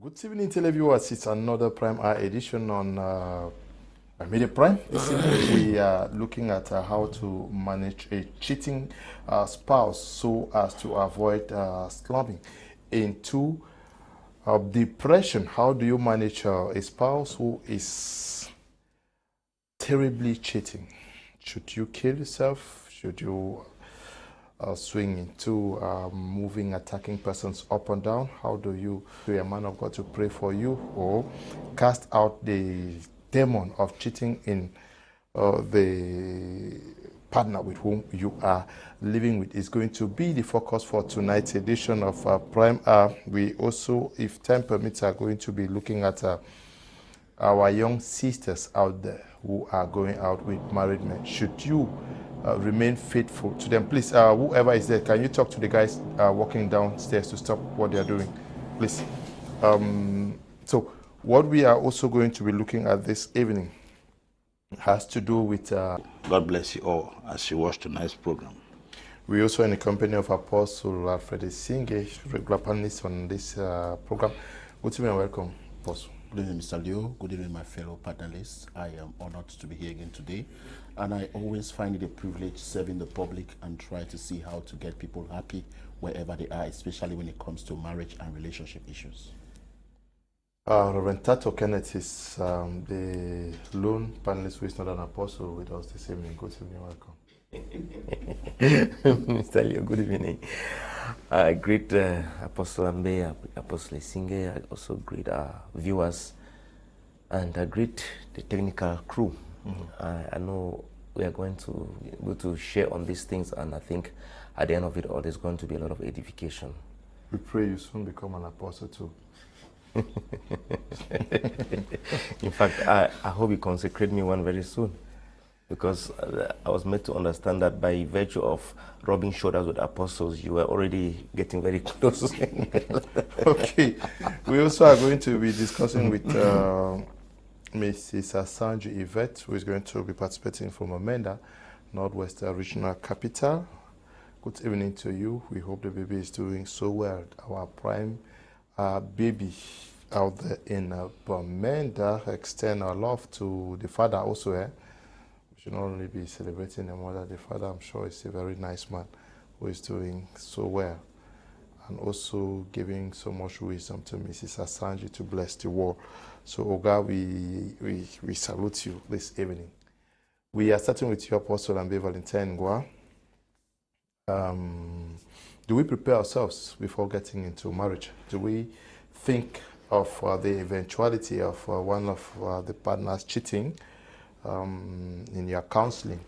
Good evening, televiewers. It's another Prime Hour edition on Media Prime. This evening we are looking at how to manage a cheating spouse so as to avoid slumping into depression. How do you manage a spouse who is terribly cheating? Should you kill yourself? Should you swing into moving, attacking persons up and down? How do you be a man of God to pray for you, or cast out the demon of cheating in the partner with whom you are living with? Is going to be the focus for tonight's edition of Prime Hour. We also, if time permits, are going to be looking at our young sisters out there who are going out with married men. Should you remain faithful to them? Please, whoever is there, can you talk to the guys walking downstairs to stop what they are doing, please? So what we are also going to be looking at this evening has to do with... God bless you all as you watch tonight's program. We also in the company of Apostle Alfred Esingeh, regular panelist on this program. Good evening and welcome, Apostle. Good evening, Mr. Leo. Good evening, my fellow panelists. I am honored to be here again today, and I always find it a privilege serving the public and try to see how to get people happy wherever they are, especially when it comes to marriage and relationship issues. Reverend Tatoh Kenneth is the lone panelist who is not an apostle with us this evening. Good evening, welcome. Mr. Leo, good evening. Great Apostle Ambe, Apostle Esingeh, also great viewers, and great the technical crew. I know we are going to share on these things, and I think at the end of it all, there's going to be a lot of edification. We pray you soon become an apostle too. In fact, I hope you consecrate me one very soon, because I was made to understand that by virtue of rubbing shoulders with apostles, you were already getting very close. Okay. We also are going to be discussing with Mrs. Asanji Yvette, who is going to be participating from Ambe, Northwest Regional Capital. Good evening to you. We hope the baby is doing so well. Our prime baby out there in Ambe. Extend our love to the father also. We should not only be celebrating the mother, the father, I'm sure, is a very nice man who is doing so well. And also giving so much wisdom to Mrs. Asanji to bless the world. So, Oga, we salute you this evening. We are starting with you, Apostle Ambe, Valentine. Do we prepare ourselves before getting into marriage? Do we think of the eventuality of one of the partners cheating in your counseling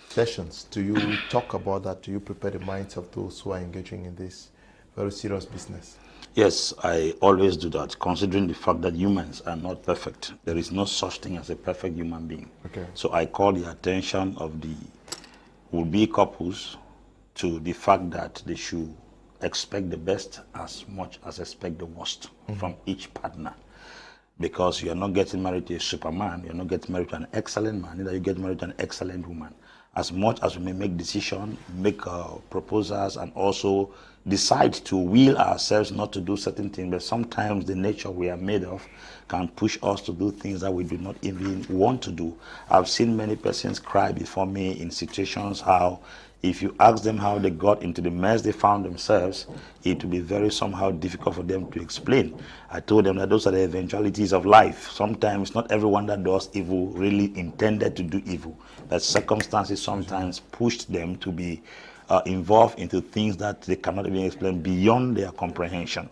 sessions? Do you talk about that? Do you prepare the minds of those who are engaging in this very serious business? Yes, I always do that, considering the fact that humans are not perfect. There is no such thing as a perfect human being. Okay. So I call the attention of the would-be couples to the fact that they should expect the best as much as expect the worst from each partner. Because you are not getting married to a superman, you are not getting married to an excellent man, neither you get married to an excellent woman. As much as we may make decisions, make proposals, and also decide to will ourselves not to do certain things, but sometimes the nature we are made of can push us to do things that we do not even want to do. I've seen many persons cry before me in situations how if you ask them how they got into the mess they found themselves, it will be very somehow difficult for them to explain. I told them that those are the eventualities of life. Sometimes not everyone that does evil really intended to do evil. That circumstances sometimes pushed them to be involved into things that they cannot even explain beyond their comprehension.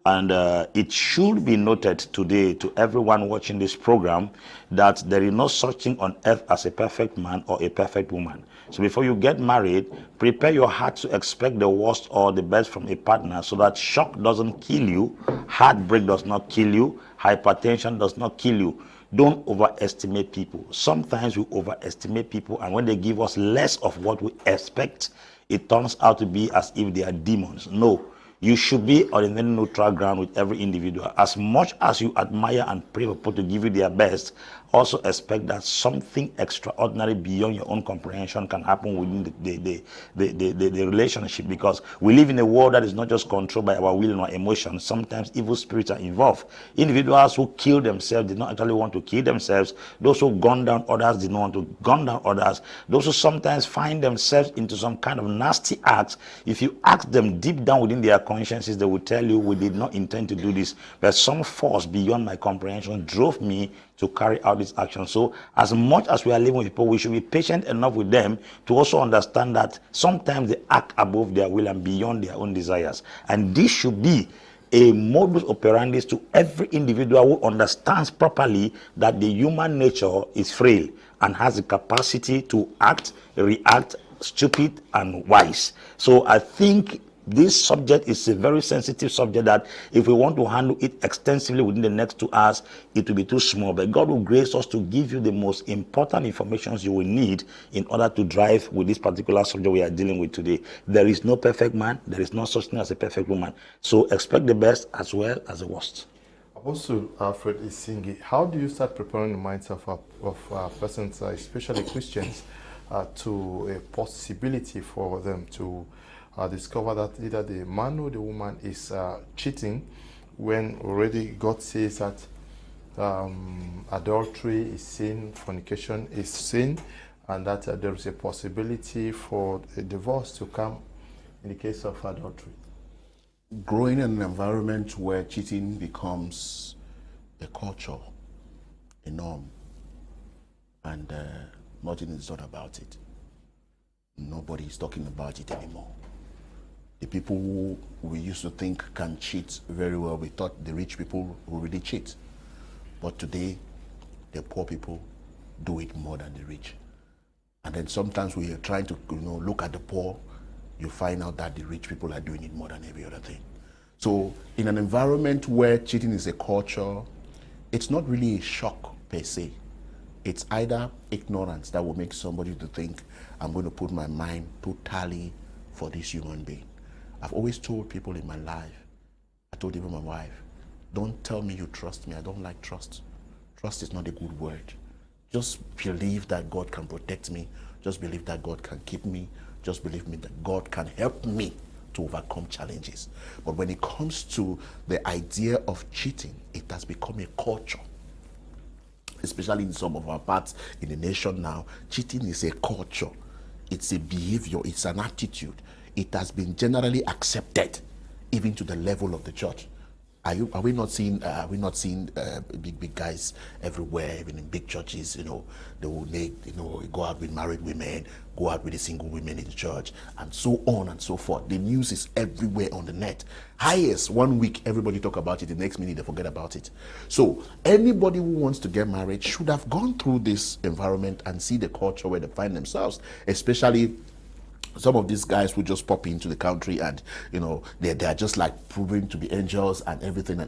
And it should be noted today to everyone watching this program that there is no such thing on earth as a perfect man or a perfect woman. So before you get married, prepare your heart to expect the worst or the best from a partner so that shock doesn't kill you, heartbreak does not kill you, hypertension does not kill you. Don't overestimate people. Sometimes we overestimate people, and when they give us less of what we expect, it turns out to be as if they are demons. No. You should be on a very neutral ground with every individual. As much as you admire and pray for people to give you their best, also expect that something extraordinary beyond your own comprehension can happen within the relationship, because we live in a world that is not just controlled by our will and our emotions. Sometimes evil spirits are involved. Individuals who kill themselves did not actually want to kill themselves. Those who gun down others did not want to gun down others. Those who sometimes find themselves into some kind of nasty acts, if you ask them deep down within their consciences, they will tell you, we did not intend to do this, but some force beyond my comprehension drove me to carry out this action. So as much as we are living with people, we should be patient enough with them to also understand that sometimes they act above their will and beyond their own desires. And this should be a modus operandi to every individual who understands properly that the human nature is frail and has the capacity to act, react, stupid and wise. So I think this subject is a very sensitive subject that if we want to handle it extensively within the next 2 hours, it will be too small. But God will grace us to give you the most important information you will need in order to drive with this particular subject we are dealing with today. There is no perfect man. There is no such thing as a perfect woman. So expect the best as well as the worst. Apostle Alfred Esingeh, how do you start preparing the minds of persons, especially Christians, to a possibility for them to discover that either the man or the woman is cheating, when already God says that adultery is sin, fornication is sin, and that there is a possibility for a divorce to come in the case of adultery? Growing in an environment where cheating becomes a culture, a norm, and nothing is done about it. Nobody is talking about it anymore. The people who we used to think can cheat very well, we thought the rich people who really cheat. But today, the poor people do it more than the rich. And then sometimes we are trying to look at the poor, you find out that the rich people are doing it more than every other thing. So in an environment where cheating is a culture, it's not really a shock per se. It's either ignorance that will make somebody to think, I'm going to put my mind totally for this human being. I've always told people in my life, I told even my wife, don't tell me you trust me. I don't like trust. Trust is not a good word. Just believe that God can protect me. Just believe that God can keep me. Just believe me that God can help me to overcome challenges. But when it comes to the idea of cheating, it has become a culture. Especially in some of our parts in the nation now, cheating is a culture. It's a behavior. It's an attitude. It has been generally accepted, even to the level of the church. Are we not seeing big guys everywhere, even in big churches? They will go out with married women, go out with the single women in the church, and so on and so forth. The news is everywhere on the net. Highest, 1 week everybody talk about it, the next minute they forget about it. So anybody who wants to get married should have gone through this environment and see the culture where they find themselves, especially some of these guys who just pop into the country and they are just like proving to be angels and everything,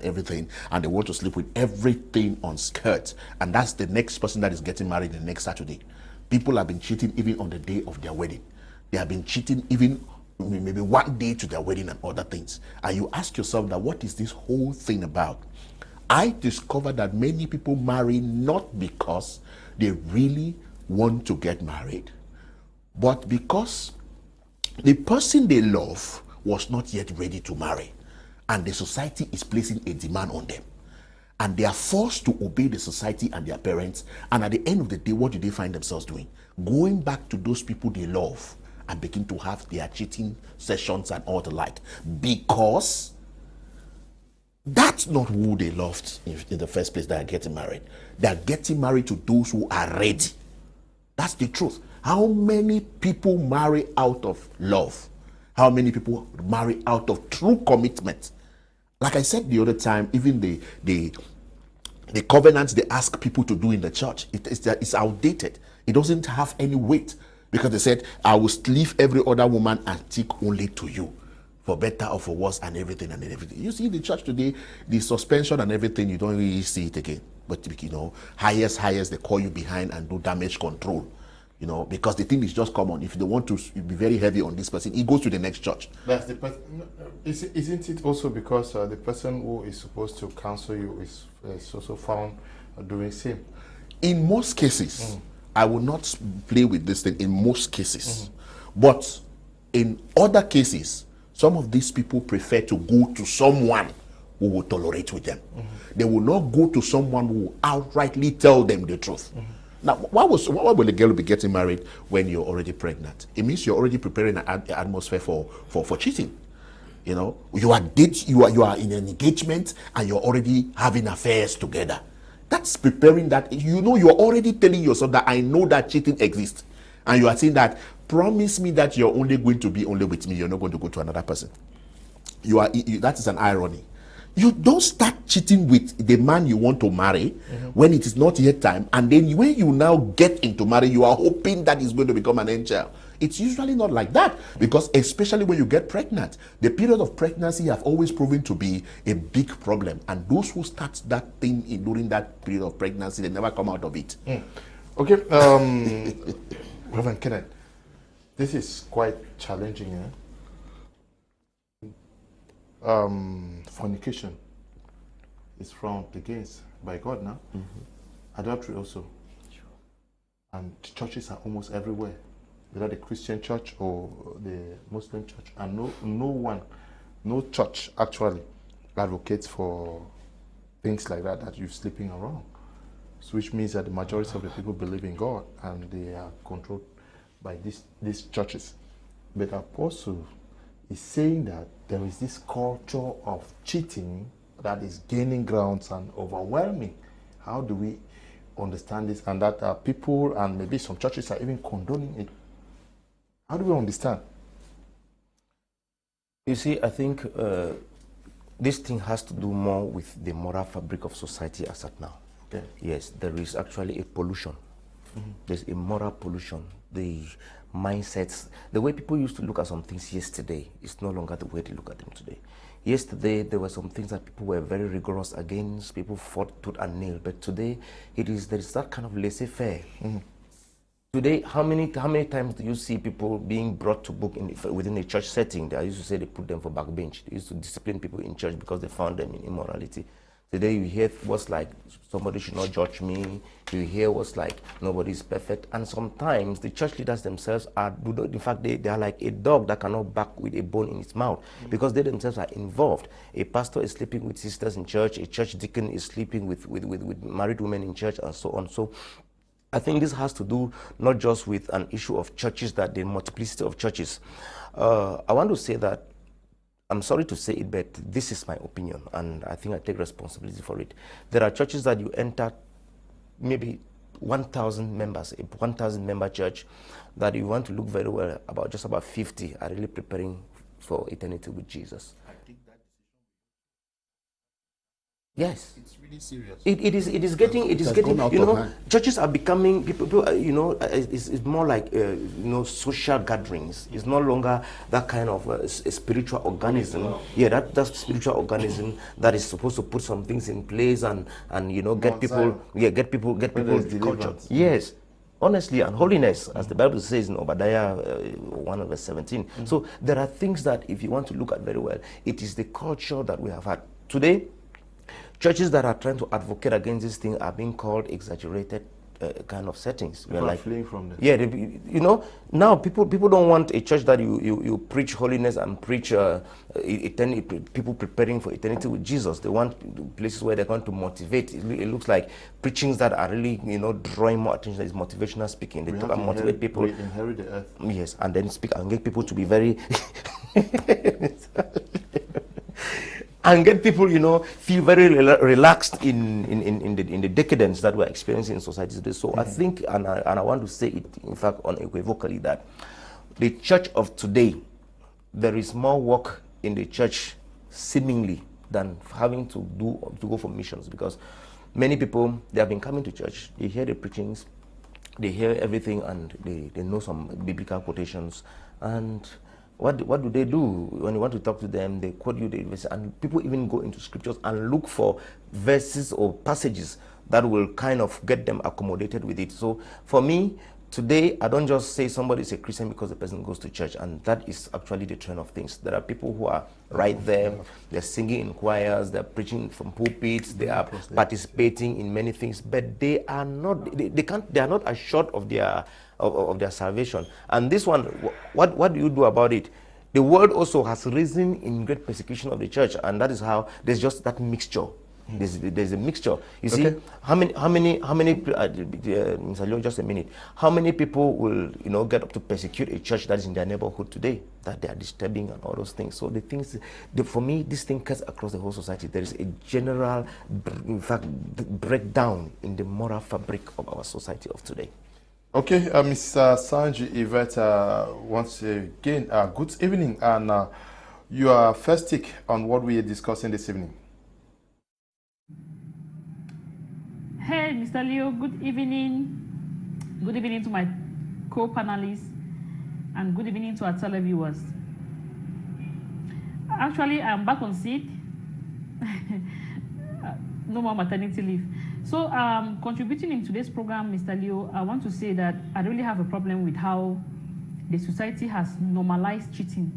and they want to sleep with everything on skirt, and that's the next person that is getting married the next Saturday. People have been cheating even on the day of their wedding. They have been cheating even maybe 1 day to their wedding and other things. And you ask yourself that, what is this whole thing about? I discovered that many people marry not because they really want to get married, but because the person they love was not yet ready to marry, and the society is placing a demand on them, and they are forced to obey the society and their parents. And at the end of the day, what do they find themselves doing? Going back to those people they love and begin to have their cheating sessions and all the like, because that's not who they loved in the first place. They are getting married. They are getting married to those who are ready. That's the truth. How many people marry out of love? How many people marry out of true commitment? Like I said the other time, even the covenants they ask people to do in the church, it's outdated. It doesn't have any weight, because they said, I will leave every other woman and stick only to you, for better or for worse, and everything and everything. You see in the church today, the suspension and everything, you don't really see it again. But highest, they call you behind and do damage control. Because the thing is just common. If they want to be very heavy on this person, he goes to the next church. That's the isn't it also because the person who is supposed to counsel you is also found doing same? In most cases, I will not play with this thing in most cases. But in other cases, some of these people prefer to go to someone who will tolerate with them. They will not go to someone who will outrightly tell them the truth. Now, why will a girl be getting married when you're already pregnant? It means you're already preparing an atmosphere for cheating. You know, you are in an engagement and you're already having affairs together. That's preparing that. You know, you're already telling yourself that I know that cheating exists, and you are saying that promise me that you're only going to be only with me. You're not going to go to another person. That is an irony. You don't start cheating with the man you want to marry when it is not yet time, and then when you now get into marriage, you are hoping that he's going to become an angel. It's usually not like that, because especially when you get pregnant, the period of pregnancy have always proven to be a big problem, and those who start that thing during that period of pregnancy, they never come out of it. Okay, Reverend Kenneth, this is quite challenging. Fornication is frowned against by God now. Adultery also. And churches are almost everywhere, whether the Christian church or the Muslim church, and no church actually advocates for things like that you're sleeping around. So which means that the majority of the people believe in God and they are controlled by these churches. But Apostle is saying that there is this culture of cheating that is gaining grounds and overwhelming. How do we understand this? And that people and maybe some churches are even condoning it. How do we understand? You see, I think this thing has to do more with the moral fabric of society as at now. Okay. Yes, there is actually a pollution. There's a moral pollution. The mindsets, the way people used to look at some things yesterday is no longer the way they look at them today. Yesterday, there were some things that people were very rigorous against. People fought tooth and nail. But today, there is that kind of laissez-faire. Today, how many times do you see people being brought to book within a church setting? I used to say they put them for backbench. They used to discipline people in church because they found them in immorality. Today you hear what's like, somebody should not judge me. You hear what's like, nobody's perfect. And sometimes the church leaders themselves in fact, they are like a dog that cannot bark with a bone in its mouth, because they themselves are involved. A pastor is sleeping with sisters in church. A church deacon is sleeping with married women in church, and so on. So I think this has to do not just with an issue of churches, that the multiplicity of churches. I want to say that, I'm sorry to say it, but this is my opinion, and I think I take responsibility for it. There are churches that you enter, maybe 1,000 members, a 1,000 member church, that you want to look very well, just about 50 are really preparing for eternity with Jesus. I think that Yes, it's really serious. It is getting, you know, churches are becoming, people you know, it's more like, you know, social gatherings. It's no longer that kind of a spiritual organism. Yeah, that spiritual organism that is supposed to put some things in place and you know, get people culture. Yes. Honestly, and holiness, as the Bible says in Obadiah 1 verse 17. So there are things that, if you want to look at very well, it is the culture that we have had. Today, churches that are trying to advocate against this thing are being called exaggerated kind of settings. We're like fleeing from them. Yeah, you know, now people don't want a church that you preach holiness and preach people preparing for eternity with Jesus. They want places where they're going to motivate. It looks like preachings that are really, you know, drawing more attention. Is motivational speaking. They talk and motivate people. We inherit the earth. Yes, and then speak and get people to be very and get people, you know, feel very relaxed in the decadence that we're experiencing in society today. So I think, and I want to say it, in fact, unequivocally, that the church of today, there is more work in the church, seemingly, than having to go for missions, because many people, they have been coming to church, they hear the preachings, they hear everything, and they know some biblical quotations, and what do they do when you want to talk to them? They quote you the verse, and people even go into scriptures and look for verses or passages that will kind of get them accommodated with it. So for me, today, I don't just say somebody is a Christian because the person goes to church, and that is actually the trend of things. There are people who are right there, they're singing in choirs, they're preaching from pulpits, they are participating in many things, but they are not, they are not assured of their salvation. And this one, what do you do about it? The world also has risen in great persecution of the church, and that is how there's just that mixture. There's a mixture. You see, how many Mr. Leo, just a minute. How many people will, get up to persecute a church that is in their neighborhood today, that they are disturbing and all those things? So the things, for me, this thing cuts across the whole society. There is a general, in fact, breakdown in the moral fabric of our society of today. Okay, Mr. Asanji, Yvette, once again, good evening, and your first take on what we are discussing this evening. Hey, Mr. Leo, good evening. Good evening to my co-panelists, and good evening to our televiewers. Actually, I'm back on seat. No more maternity leave. So, contributing in today's program, Mr. Leo, I want to say that I really have a problem with how the society has normalized cheating.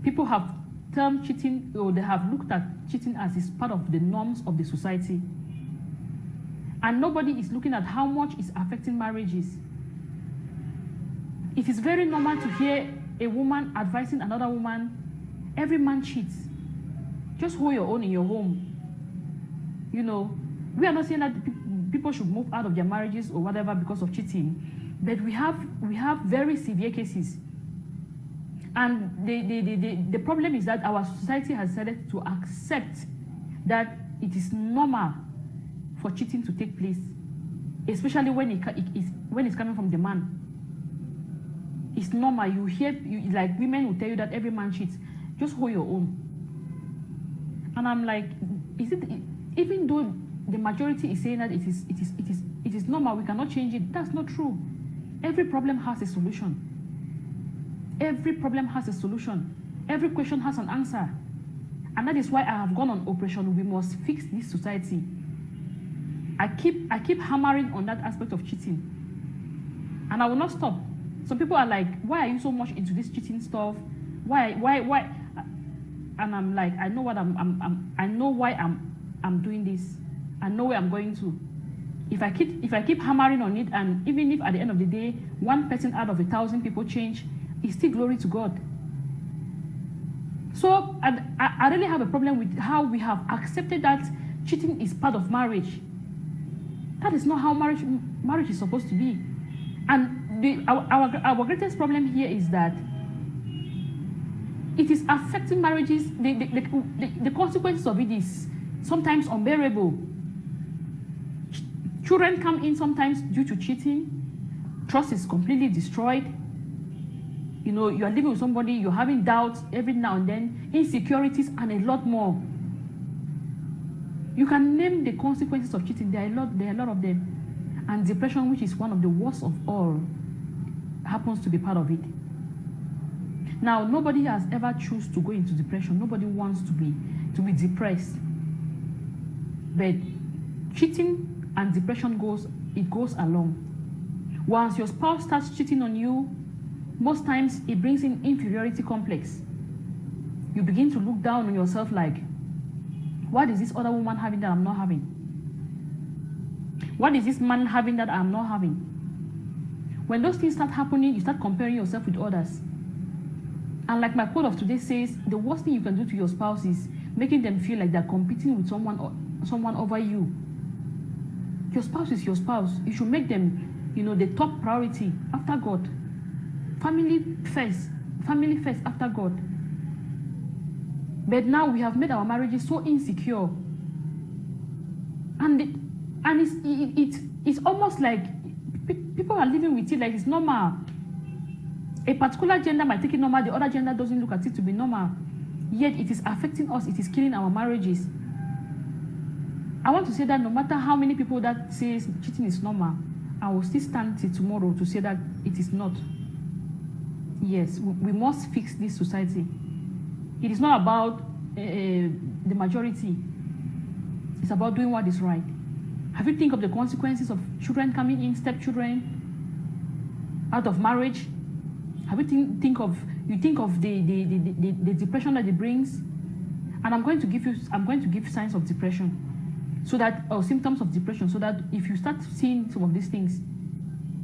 People have termed cheating, or they have looked at cheating as is part of the norms of the society. And nobody is looking at how much it's affecting marriages. It is very normal to hear a woman advising another woman, every man cheats. Just hold your own in your home. We are not saying that people should move out of their marriages or whatever because of cheating, but we have very severe cases. And the problem is that our society has decided to accept that it is normal for cheating to take place, especially when it's coming from the man. It's normal. You hear, like women will tell you that every man cheats. Just hold your own. And I'm like, even though the majority is saying that it is normal, we cannot change it. That's not true. Every problem has a solution. Every problem has a solution. Every question has an answer. And that is why I have gone on Operation We Must Fix This Society. I keep hammering on that aspect of cheating. And I will not stop. Some people are like, why are you so much into this cheating stuff? Why? And I'm like, I know what I know why I'm doing this. I know where I'm going to. If I keep hammering on it, and even if at the end of the day, 1 person out of 1,000 people change, it's still glory to God. So I really have a problem with how we have accepted that cheating is part of marriage. That is not how marriage is supposed to be. And our greatest problem here is that it is affecting marriages. The consequences of it is sometimes unbearable. Children come in sometimes due to cheating. Trust is completely destroyed. You are living with somebody, you're having doubts every now and then, insecurities, and a lot more. You can name the consequences of cheating. There are a lot of them. And depression, which is one of the worst of all, happens to be part of it. Now, nobody has ever chosen to go into depression. Nobody wants to be depressed. But cheating and depression goes along. Once your spouse starts cheating on you, most times it brings in inferiority complex. You begin to look down on yourself like, what is this other woman having that I'm not having? What is this man having that I'm not having? When those things start happening, you start comparing yourself with others. And like my quote of today says, the worst thing you can do to your spouse is making them feel like they're competing with someone over you. Your spouse is your spouse. You should make them, the top priority after God. Family first after God. But now we have made our marriages so insecure, and it's almost like people are living with it like it's normal. A particular gender might take it normal, the other gender doesn't look at it to be normal. Yet it is affecting us, it is killing our marriages. I want to say that no matter how many people that says cheating is normal, I will still stand till tomorrow to say that it is not. Yes, we must fix this society. It is not about the majority. It's about doing what is right. Have you think of the consequences of children coming in, stepchildren, out of marriage? Have you think of the depression that it brings? And I'm going to give signs of depression, so that, or symptoms of depression, so that if you start seeing some of these things,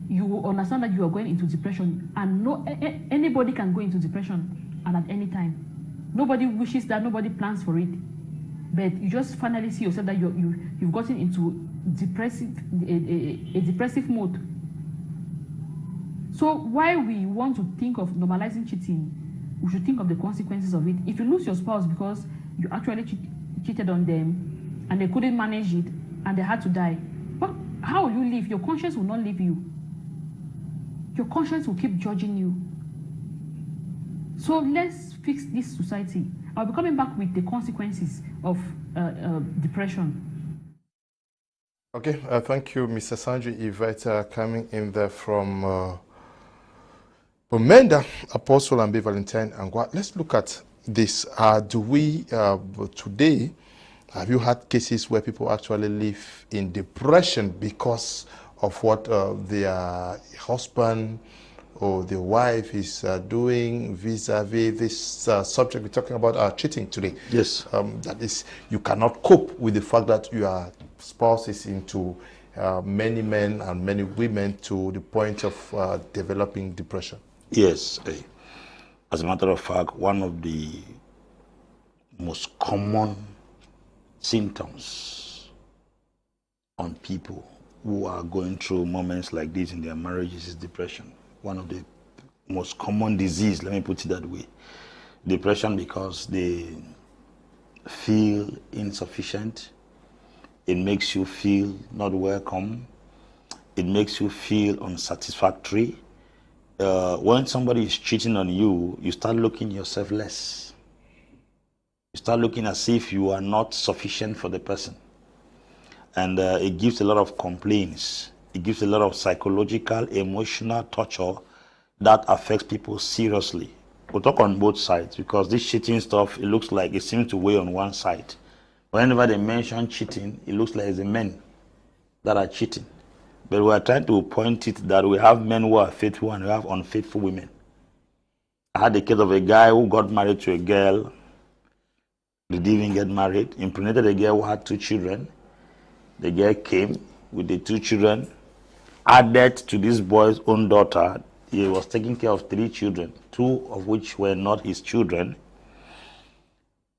you will understand that you are going into depression. And anybody can go into depression, and at any time. Nobody wishes that, nobody plans for it, but you just finally see yourself that you've gotten into a depressive mode. So while we want to think of normalizing cheating, we should think of the consequences of it. If you lose your spouse because you actually cheated on them and they couldn't manage it and they had to die, how will you live? Your conscience will not leave you. Your conscience will keep judging you. So let's fix this society. I'll be coming back with the consequences of depression. Okay, thank you, Mr. Asanji. Yvette, coming in there from Menda, Apostle Ambe, Valentine, and let's look at this. Do we, today, have you had cases where people actually live in depression because of what their husband or their wife is doing vis-a-vis this subject we're talking about, cheating today? Yes. That is, you cannot cope with the fact that your spouse is into many men and many women to the point of developing depression. Yes. As a matter of fact, one of the most common symptoms on people who are going through moments like this in their marriages is depression. One of the most common disease, let me put it that way. Depression, because they feel insufficient. It makes you feel not welcome. It makes you feel unsatisfactory. When somebody is cheating on you, you start looking yourself less. You start looking as if you are not sufficient for the person. And it gives a lot of complaints. It gives a lot of psychological, emotional torture that affects people seriously. We'll talk on both sides, because this cheating stuff, it looks like it seems to weigh on one side. Whenever they mention cheating, it looks like it's the men that are cheating. But we are trying to point it that we have men who are faithful and we have unfaithful women. I had the case of a guy who got married to a girl, didn't even get married, impregnated a girl who had 2 children. The girl came with the 2 children, added to this boy's own daughter. He was taking care of 3 children, 2 of which were not his children.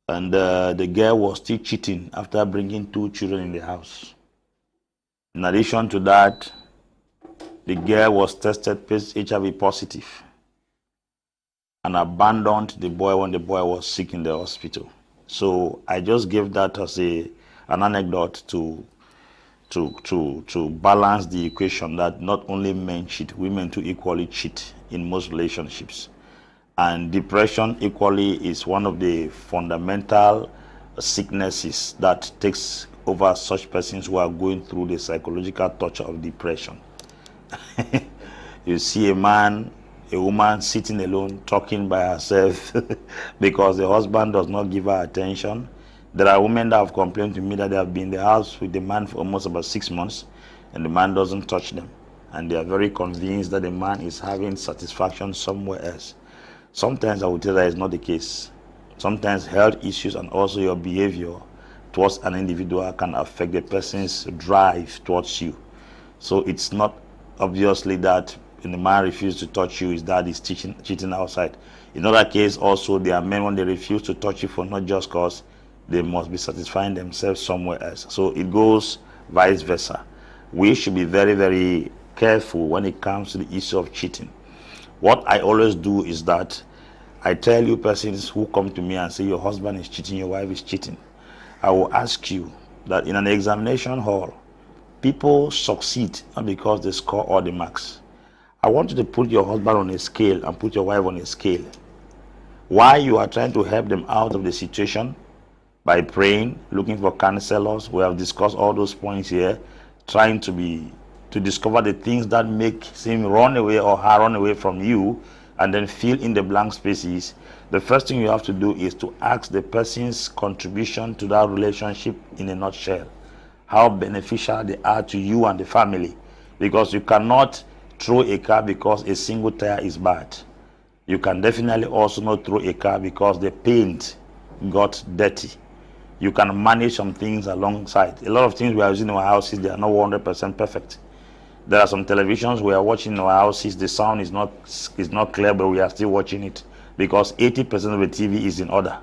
And the girl was still cheating after bringing 2 children in the house. In addition to that, the girl was tested HIV positive and abandoned the boy when the boy was sick in the hospital. So I just gave that as an anecdote to balance the equation that not only men cheat, women too equally cheat in most relationships. And depression equally is one of the fundamental sicknesses that takes over such persons who are going through the psychological torture of depression. You see a man, a woman sitting alone, talking by herself because the husband does not give her attention. There are women that have complained to me that they have been in the house with the man for almost about 6 months and the man doesn't touch them. And they are very convinced that the man is having satisfaction somewhere else. Sometimes I would tell that is not the case. Sometimes health issues and also your behavior towards an individual can affect the person's drive towards you. So it's not obviously that when the man refuses to touch you is that he's cheating outside. In other case also, there are men when they refuse to touch you for not just cause, they must be satisfying themselves somewhere else. So it goes vice versa. We should be very, very careful when it comes to the issue of cheating. What I always do is that I tell you persons who come to me and say your husband is cheating, your wife is cheating, I will ask you that in an examination hall, people succeed not because they score all the marks. I want you to put your husband on a scale and put your wife on a scale. Why you are trying to help them out of the situation? By praying, looking for counselors. We have discussed all those points here, trying to discover the things that make him run away or her run away from you, and then fill in the blank spaces. The first thing you have to do is to ask the person's contribution to that relationship in a nutshell. how beneficial they are to you and the family. Because you cannot throw a car because a single tire is bad. You can definitely also not throw a car because the paint got dirty. You can manage some things alongside. A lot of things we are using in our houses, they are not 100% perfect. There are some televisions we are watching in our houses, the sound is not clear, but we are still watching it because 80% of the TV is in order.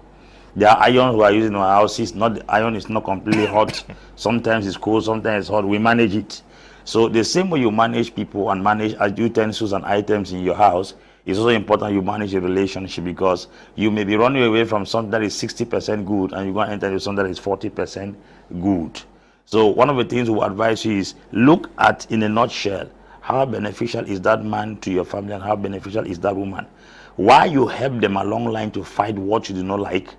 There are irons we are using in our houses, not the iron is not completely hot. Sometimes it's cold, sometimes it's hot. We manage it. So the same way you manage people and manage utensils and items in your house, it's also important you manage a relationship, because you may be running away from something that is 60% good and you're going to enter into something that is 40% good. So one of the things we advise you is look at, in a nutshell, how beneficial is that man to your family and how beneficial is that woman. While you help them along line to fight what you do not like,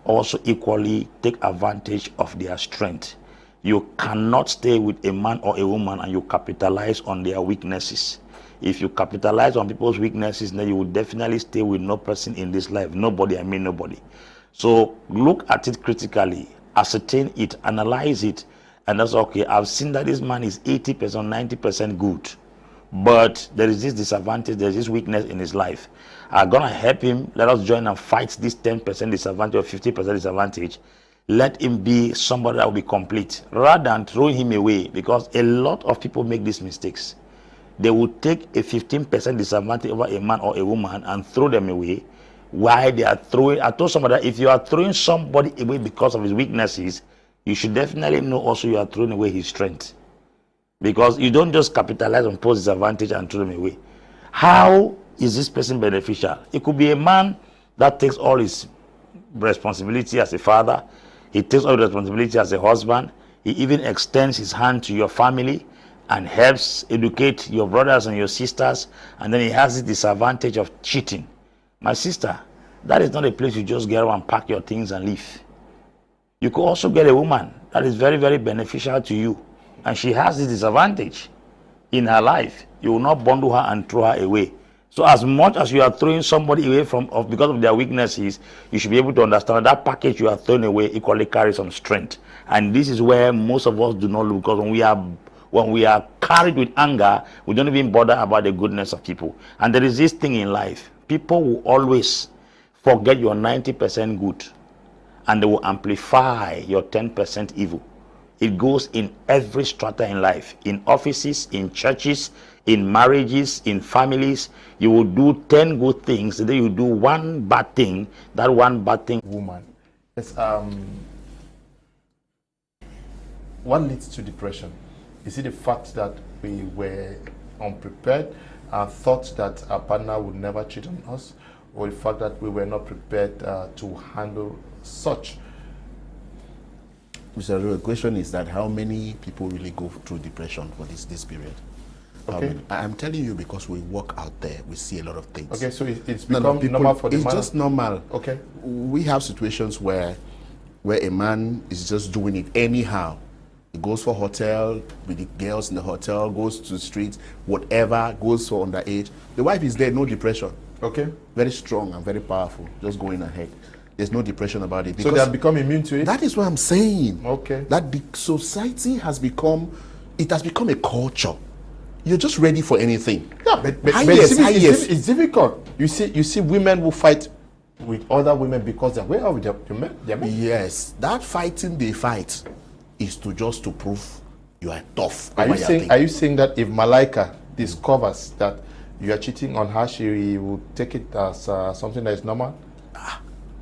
also equally take advantage of their strength. You cannot stay with a man or a woman and you capitalize on their weaknesses. If you capitalize on people's weaknesses, then you will definitely stay with no person in this life. Nobody, I mean nobody. So look at it critically, ascertain it, analyze it, and that's okay. I've seen that this man is 80%, 90% good, but there is this disadvantage, there's this weakness in his life. I'm gonna help him. Let us join and fight this 10% disadvantage or 50% disadvantage. Let him be somebody that will be complete, rather than throwing him away, because a lot of people make these mistakes. They will take a 15% disadvantage over a man or a woman and throw them away. Why they are throwing? I told somebody that if you are throwing somebody away because of his weaknesses, you should definitely know also you are throwing away his strength. Because you don't just capitalize on people's disadvantage and throw them away. How is this person beneficial? It could be a man that takes all his responsibility as a father. He takes all the responsibility as a husband. He even extends his hand to your family and helps educate your brothers and your sisters. And then he has the disadvantage of cheating. My sister, that is not a place you just get around and pack your things and leave. You could also get a woman that is very, very beneficial to you, and she has this disadvantage in her life. You will not bundle her and throw her away. So as much as you are throwing somebody away because of their weaknesses, you should be able to understand that package you are throwing away equally carries some strength. And this is where most of us do not look, because when we are carried with anger, we don't even bother about the goodness of people. And there is this thing in life. People will always forget your 90% good, and they will amplify your 10% evil. It goes in every strata in life, in offices, in churches, in marriages, in families. You will do 10 good things, then you do one bad thing. That one bad thing. Woman. Yes, what leads to depression? Is it the fact that we were unprepared and thought that our partner would never cheat on us, or the fact that we were not prepared to handle such? Mr. The question is that how many people really go through depression for this period? Okay. I'm telling you because we walk out there, we see a lot of things. Okay, so it's become normal for the man? It's just normal. Okay. We have situations where a man is just doing it anyhow. He goes for hotel, with the girls in the hotel, goes to the streets, whatever, goes for underage. The wife is there, no depression. Okay. Very strong and very powerful, just going ahead. There's no depression about it. So they have become immune to it? That is what I'm saying. Okay. That the society has become a culture. You're just ready for anything. Yeah, but it's difficult. You see women who fight with other women because they're aware of their men. Yes, that fighting they fight is to prove you are tough. Are you saying that if Malaika discovers that you are cheating on her, she will take it as something that is normal?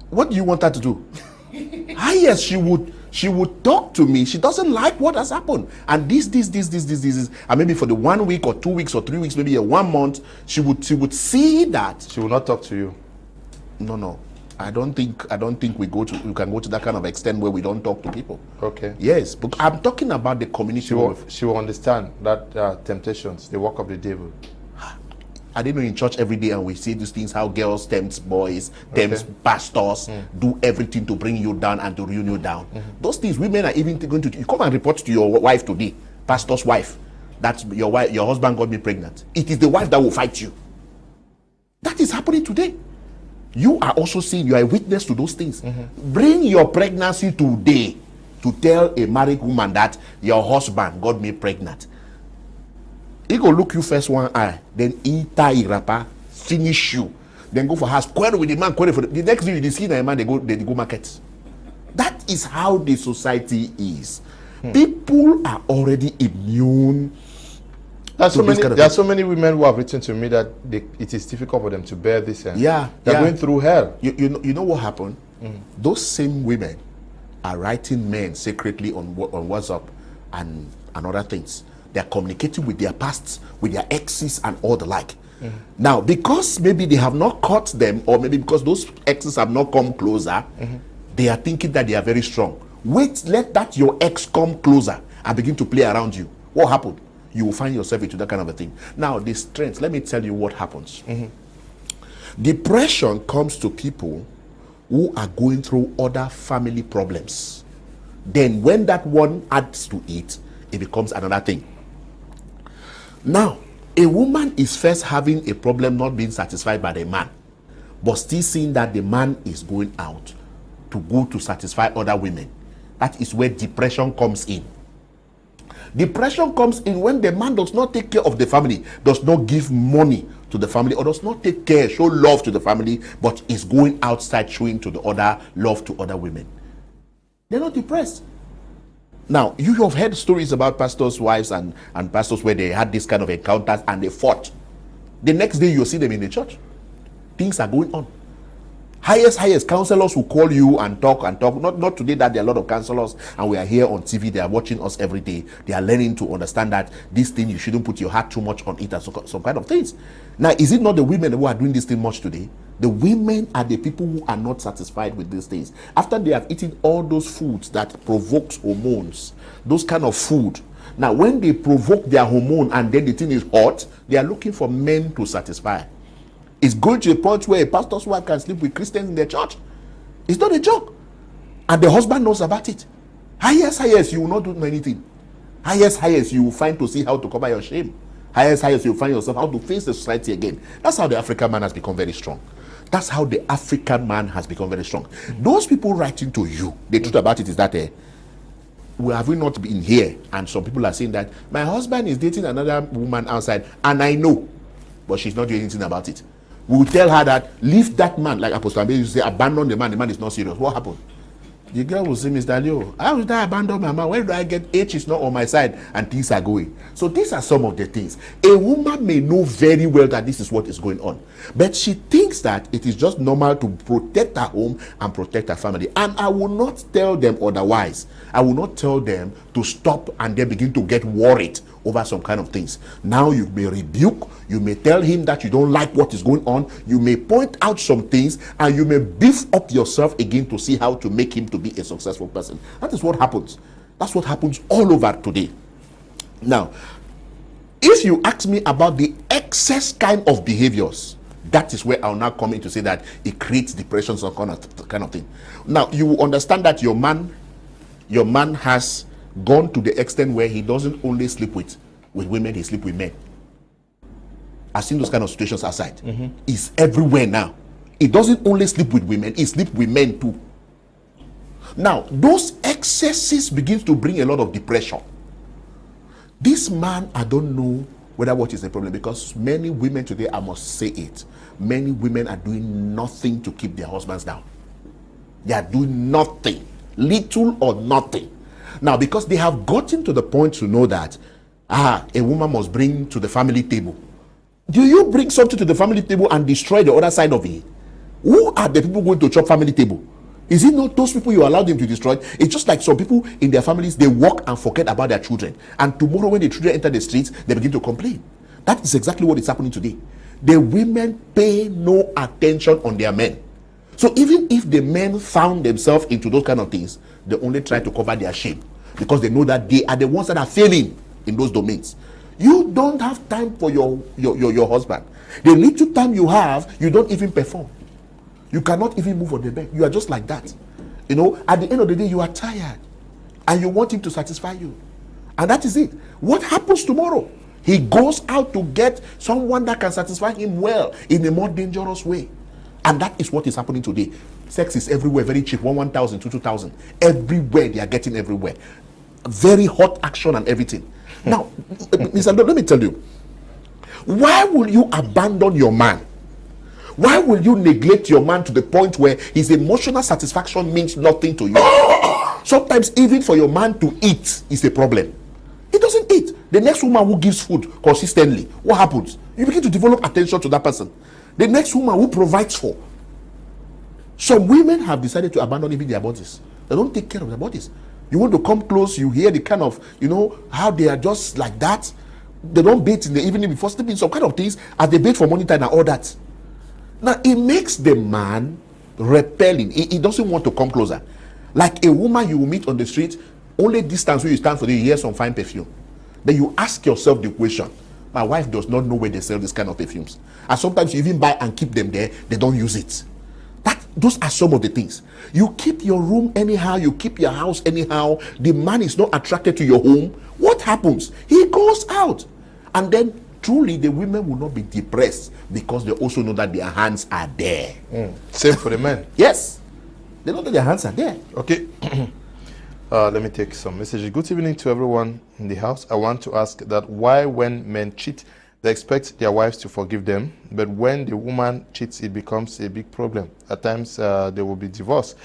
What do you want her to do? Yes, she would talk to me. She doesn't like what has happened, and this, and maybe for the 1 week or 2 weeks or 3 weeks, maybe 1 month, she would see that. She will not talk to you. No. I don't think we can go to that kind of extent where we don't talk to people. Okay. Yes, but I'm talking about the community. She will understand that temptations, the work of the devil. I didn't know in church every day, and we see these things, how girls tempt boys, tempt pastors, do everything to bring you down and to ruin you down. Those things, women are even going to you come and report to your wife today, pastor's wife, that your husband got me pregnant. It is the wife that will fight you. That is happening today. You are also seeing, you are a witness to those things. Bring your pregnancy today. to tell a married woman that your husband got me pregnant. He go look you first one eye, then he tie wrapper, finish you, then go for house, quarrel with the man, quarrel for the next day you see the man, they go market. That is how the society is. People are already immune. There are so many women who have written to me that it is difficult for them to bear this. They're going through hell. You know what happened? Those same women are writing men secretly on WhatsApp and other things. They're communicating with their pasts, with their exes and all the like. Now, because maybe they have not caught them, or maybe because those exes have not come closer, they are thinking that they are very strong. Wait, let that your ex come closer and begin to play around you. What happened? You will find yourself into that kind of a thing. Now, the strength, let me tell you what happens. Depression comes to people who are going through other family problems. Then when that one adds to it, it becomes another thing. Now, a woman is first having a problem not being satisfied by the man, but still seeing that the man is going out to go to satisfy other women. That is where depression comes in. Depression comes in when the man does not take care of the family, does not give money to the family, or does not take care, show love to the family, but is going outside showing to the other love to other women. They're not depressed. Now, you have heard stories about pastors' wives and pastors where they had this kind of encounters and they fought. The next day you see them in the church. Things are going on. Highest counselors will call you and talk. Not today that there are a lot of counselors and we are here on TV. They are watching us every day. They are learning to understand that this thing, you shouldn't put your heart too much on it and some kind of things. Now, is it not the women who are doing this thing much today? The women are the people who are not satisfied with these things. After they have eaten all those foods that provokes hormones, those kind of food. Now, when they provoke their hormone and then the thing is hot, they are looking for men to satisfy. It's going to a point where a pastor's wife can sleep with Christians in their church. It's not a joke. And the husband knows about it. Highest, you will not do anything. Highest, you will find to see how to cover your shame. Highest, you will find yourself how to face the society again. That's how the African man has become very strong. That's how the African man has become very strong. Those people writing to you, the truth about it is that have we not been here? And some people are saying that my husband is dating another woman outside, and I know, but she's not doing anything about it. We will tell her that leave that man, like Apostle Ambe used to say, abandon the man is not serious. What happened? The girl will say, Mr. Leo, how did I abandon my man? Where do I get H is not on my side and things are going? So these are some of the things. A woman may know very well that this is what is going on, but she thinks that it is just normal to protect her home and protect her family. And I will not tell them otherwise. I will not tell them to stop and then begin to get worried over some kind of things. Now you may rebuke, you may tell him that you don't like what is going on, you may point out some things, and you may beef up yourself again to see how to make him to be a successful person. That is what happens. That's what happens all over today. Now, if you ask me about the excess kind of behaviors, that is where I'll now come in to say that it creates depression, some kind of thing. Now, you will understand that your man has gone to the extent where he doesn't only sleep with women, he sleep with men. I've seen those kind of situations outside. It's everywhere now. He doesn't only sleep with women, he sleep with men too. Now, those excesses begins to bring a lot of depression. This man, I don't know whether what is the problem, because many women today, I must say it, many women are doing nothing to keep their husbands down. They are doing nothing, little or nothing. Now, because they have gotten to the point to know that a woman must bring to the family table. Do you bring something to the family table and destroy the other side of it? Who are the people going to chop family table? Is it not those people you allow them to destroy? It's just like some people in their families, they walk and forget about their children. And tomorrow when the children enter the streets, they begin to complain. That is exactly what is happening today. The women pay no attention on their men. So even if the men found themselves into those kind of things, they only try to cover their shame, because they know that they are the ones that are failing in those domains. You don't have time for your husband. The little time you have, you don't even perform. You cannot even move on the bed. You are just like that. You know, at the end of the day, you are tired and you want him to satisfy you. And that is it. What happens tomorrow? He goes out to get someone that can satisfy him well in a more dangerous way. And that is what is happening today. Sex is everywhere, very cheap, 1,000 to 2,000. Everywhere, they are getting everywhere. Very hot action and everything. Now, Mr. Let me tell you, why will you abandon your man? Why will you neglect your man to the point where his emotional satisfaction means nothing to you? Sometimes even for your man to eat is a problem. He doesn't eat. The next woman who gives food consistently, what happens? You begin to develop attention to that person. The next woman who provides for. Some women have decided to abandon even their bodies. They don't take care of their bodies. You want to come close, you hear the kind of, how they are just like that. They don't bathe in the evening before sleeping, some kind of things, as they bathe for morning time and all that. Now, it makes the man repelling. He doesn't want to come closer. Like a woman you will meet on the street, only distance where you stand for you hear some fine perfume. Then you ask yourself the question, my wife does not know where they sell this kind of perfumes. And sometimes you even buy and keep them there, they don't use it. Those are some of the things. You keep your room anyhow, you keep your house anyhow, the man is not attracted to your home. What happens? He goes out. And then truly the women will not be depressed because they also know that their hands are there. Same for the men. Yes. They know that their hands are there. Okay. Let me take some messages. Good evening to everyone in the house. I want to ask that why when men cheat, they expect their wives to forgive them, but when the woman cheats, it becomes a big problem. At times, they will be divorced.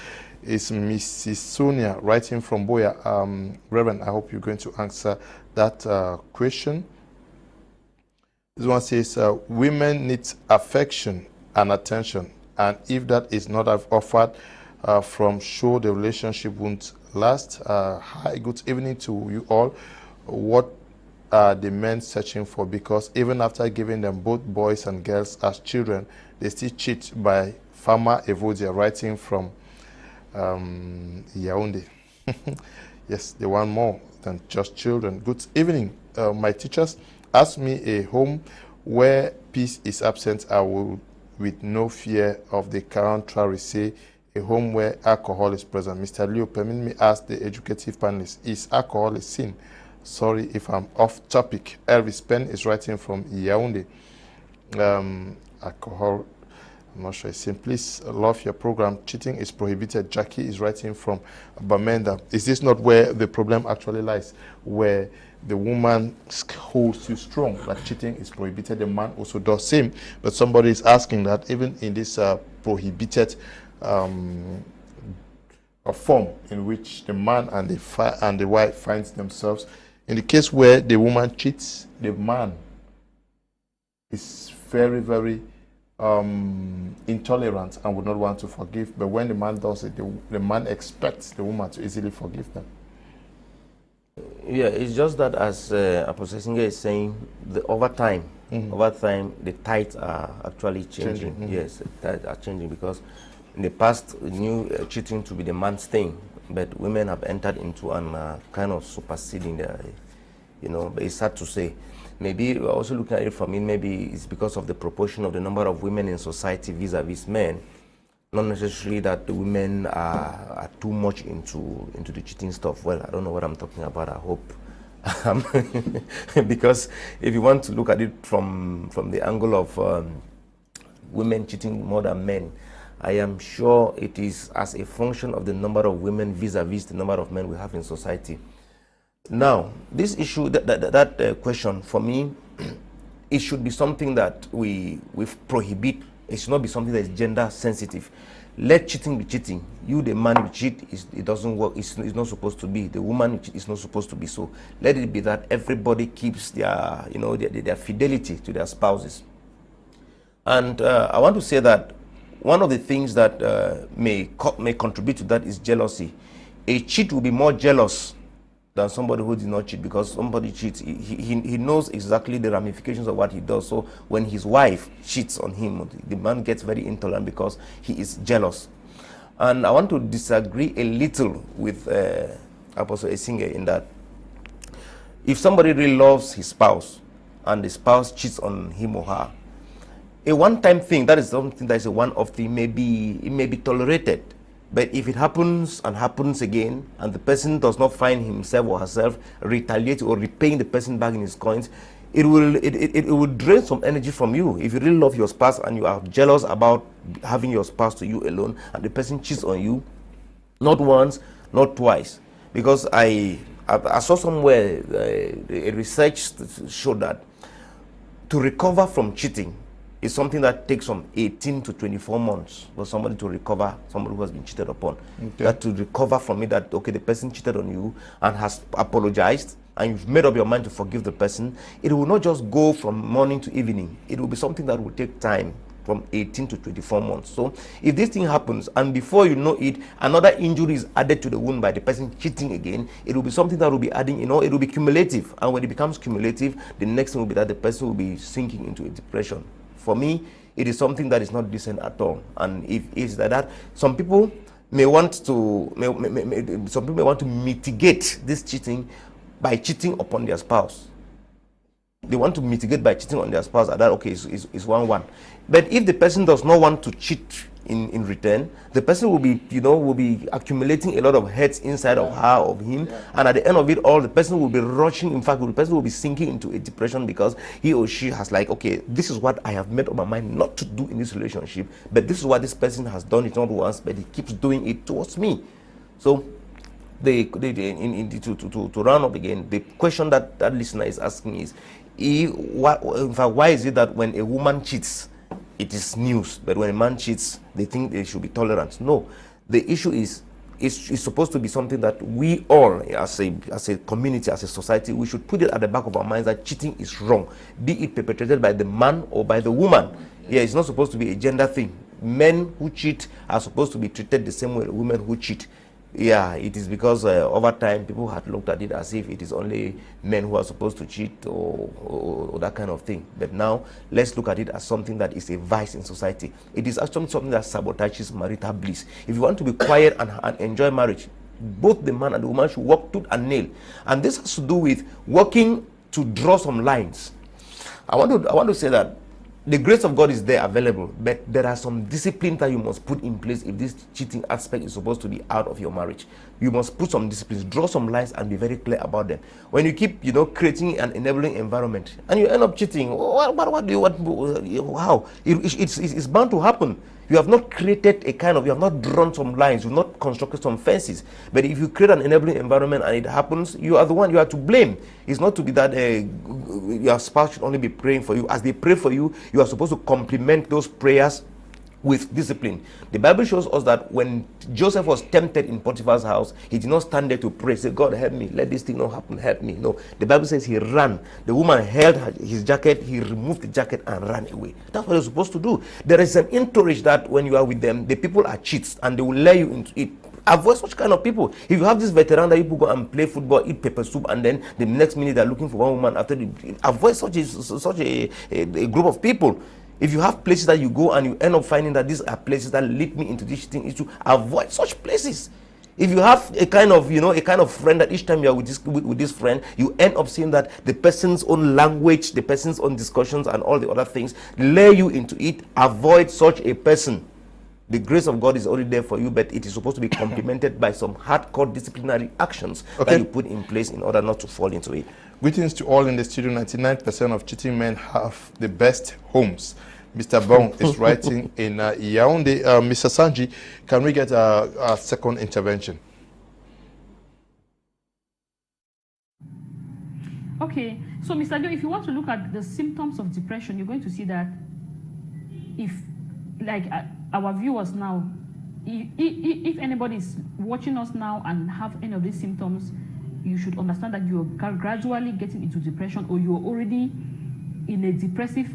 It's Mrs. Sonia writing from Boya. Reverend, I hope you're going to answer that question. This one says, women need affection and attention, and if that is not offered from sure, the relationship won't last. Hi, good evening to you all. What are the men searching for? Because even after giving them both boys and girls as children, they still cheat. By Farmer Evodia, writing from Yaoundé. Yes, they want more than just children. Good evening. My teachers asked me a home where peace is absent, I will, with no fear of the contrary, say a home where alcohol is present. Mr. Leo, permit me ask the educative panelists, is alcohol a sin? Sorry if I'm off topic. Elvis Penn is writing from Yaoundé. Alcohol, I'm not sure. Please love your program. Cheating is prohibited. Jackie is writing from Bamenda. Is this not where the problem actually lies? Where the woman holds you strong, that cheating is prohibited. The man also does same. But somebody is asking that even in this prohibited form in which the man and the wife finds themselves, in the case where the woman cheats, the man is very, very intolerant and would not want to forgive. But when the man does it, the man expects the woman to easily forgive them. Yeah, it's just that, as Apostle Esingeh is saying, over time, the tides are actually changing. Yes, the tides are changing, because in the past, we knew cheating to be the man's thing, but women have entered into an kind of superseding there, but it's sad to say. Maybe we're also looking at it from it, maybe it's because of the proportion of the number of women in society vis-a-vis men. Not necessarily that the women are too much into the cheating stuff. Well, I don't know what I'm talking about, I hope. Because if you want to look at it from the angle of women cheating more than men, I am sure it is as a function of the number of women vis-a-vis the number of men we have in society. Now, this issue, that question, for me, it should be something that we prohibit. It should not be something that is gender sensitive. Let cheating be cheating. You, the man, you cheat, it doesn't work. It's not supposed to be. The woman, it's not supposed to be so. Let it be that everybody keeps their, their fidelity to their spouses. And I want to say that one of the things that may contribute to that is jealousy. A cheat will be more jealous than somebody who did not cheat, because somebody cheats, he knows exactly the ramifications of what he does. So when his wife cheats on him, the man gets very intolerant because he is jealous. And I want to disagree a little with Apostle Esingeh in that if somebody really loves his spouse and the spouse cheats on him or her, a one-time thing, that is something that is a one-off thing, it may be tolerated. But if it happens and happens again, and the person does not find himself or herself retaliating or repaying the person back in his coins, it will drain some energy from you. If you really love your spouse and you are jealous about having your spouse to you alone, and the person cheats on you, not once, not twice, because I saw somewhere a research showed that to recover from cheating is something that takes from 18 to 24 months for somebody to recover, somebody who has been cheated upon. Okay. That to recover from it, that okay, the person cheated on you and has apologized, and you've made up your mind to forgive the person, it will not just go from morning to evening. It will be something that will take time, from 18 to 24 months. So if this thing happens and before you know it, another injury is added to the wound by the person cheating again, it will be something that will be adding, it will be cumulative. And when it becomes cumulative, the next thing will be that the person will be sinking into a depression. For me, it is something that is not decent at all. And if it's like that, some people may want to mitigate this cheating by cheating upon their spouse. They want to mitigate by cheating on their spouse, and that okay is 1-1. But if the person does not want to cheat in return, the person will be accumulating a lot of hurts inside of her, of him, and at the end of it all, the person will be rushing. In fact, the person will be sinking into a depression because he or she has like, okay, this is what I have made up my mind not to do in this relationship, but this is what this person has done it not once, but he keeps doing it towards me. So to round up again, the question that listener is asking is, why is it that when a woman cheats, it is news, but when a man cheats, they think they should be tolerant? No, the issue is it's supposed to be something that we all, as a community, as a society, we should put it at the back of our minds that cheating is wrong, be it perpetrated by the man or by the woman. Yeah, it's not supposed to be a gender thing. Men who cheat are supposed to be treated the same way as women who cheat. Yeah, it is because over time people had looked at it as if it is only men who are supposed to cheat or that kind of thing. But now let's look at it as something that is a vice in society. It is actually something that sabotages marital bliss. If you want to be quiet and enjoy marriage, both the man and the woman should work tooth and nail. And this has to do with working to draw some lines. I want to say that the grace of God is there available, but there are some discipline that you must put in place if this cheating aspect is supposed to be out of your marriage. You must put some disciplines, draw some lines, and be very clear about them. When you keep, creating an enabling environment and you end up cheating, what do you want? How? It's bound to happen. You have not created you have not drawn some lines, you have not constructed some fences. But if you create an enabling environment and it happens, you are the one you are to blame. It's not to be that your spouse should only be praying for you. As they pray for you, you are supposed to complement those prayers with discipline. The Bible shows us that when Joseph was tempted in Potiphar's house, he did not stand there to pray, say, God help me, let this thing not happen, help me. No, the Bible says he ran. The woman held his jacket, he removed the jacket and ran away. That's what you're supposed to do. There is an entourage that when you are with them, the people are cheats and they will lure you into it. Avoid such kind of people. If you have this veteran that people go and play football, eat pepper soup, and then the next minute they're looking for one woman after avoid such a group of people. If you have places that you go and you end up finding that these are places that lead me into this thing issue, avoid such places. If you have a kind of friend that each time you are with this friend, you end up seeing that the person's own language, the person's own discussions, and all the other things lure you into it. Avoid such a person. The grace of God is already there for you, but it is supposed to be complemented by some hardcore disciplinary actions that you put in place in order not to fall into it. Greetings to all in the studio. 99% of cheating men have the best homes. Mr. Bong is writing in Yaoundé. Mr. Asanji, can we get a second intervention? Okay, so Mr. Joe, if you want to look at the symptoms of depression, you're going to see that if, like our viewers now, if anybody is watching us now and have any of these symptoms, you should understand that you're gradually getting into depression, or you're already in a depressive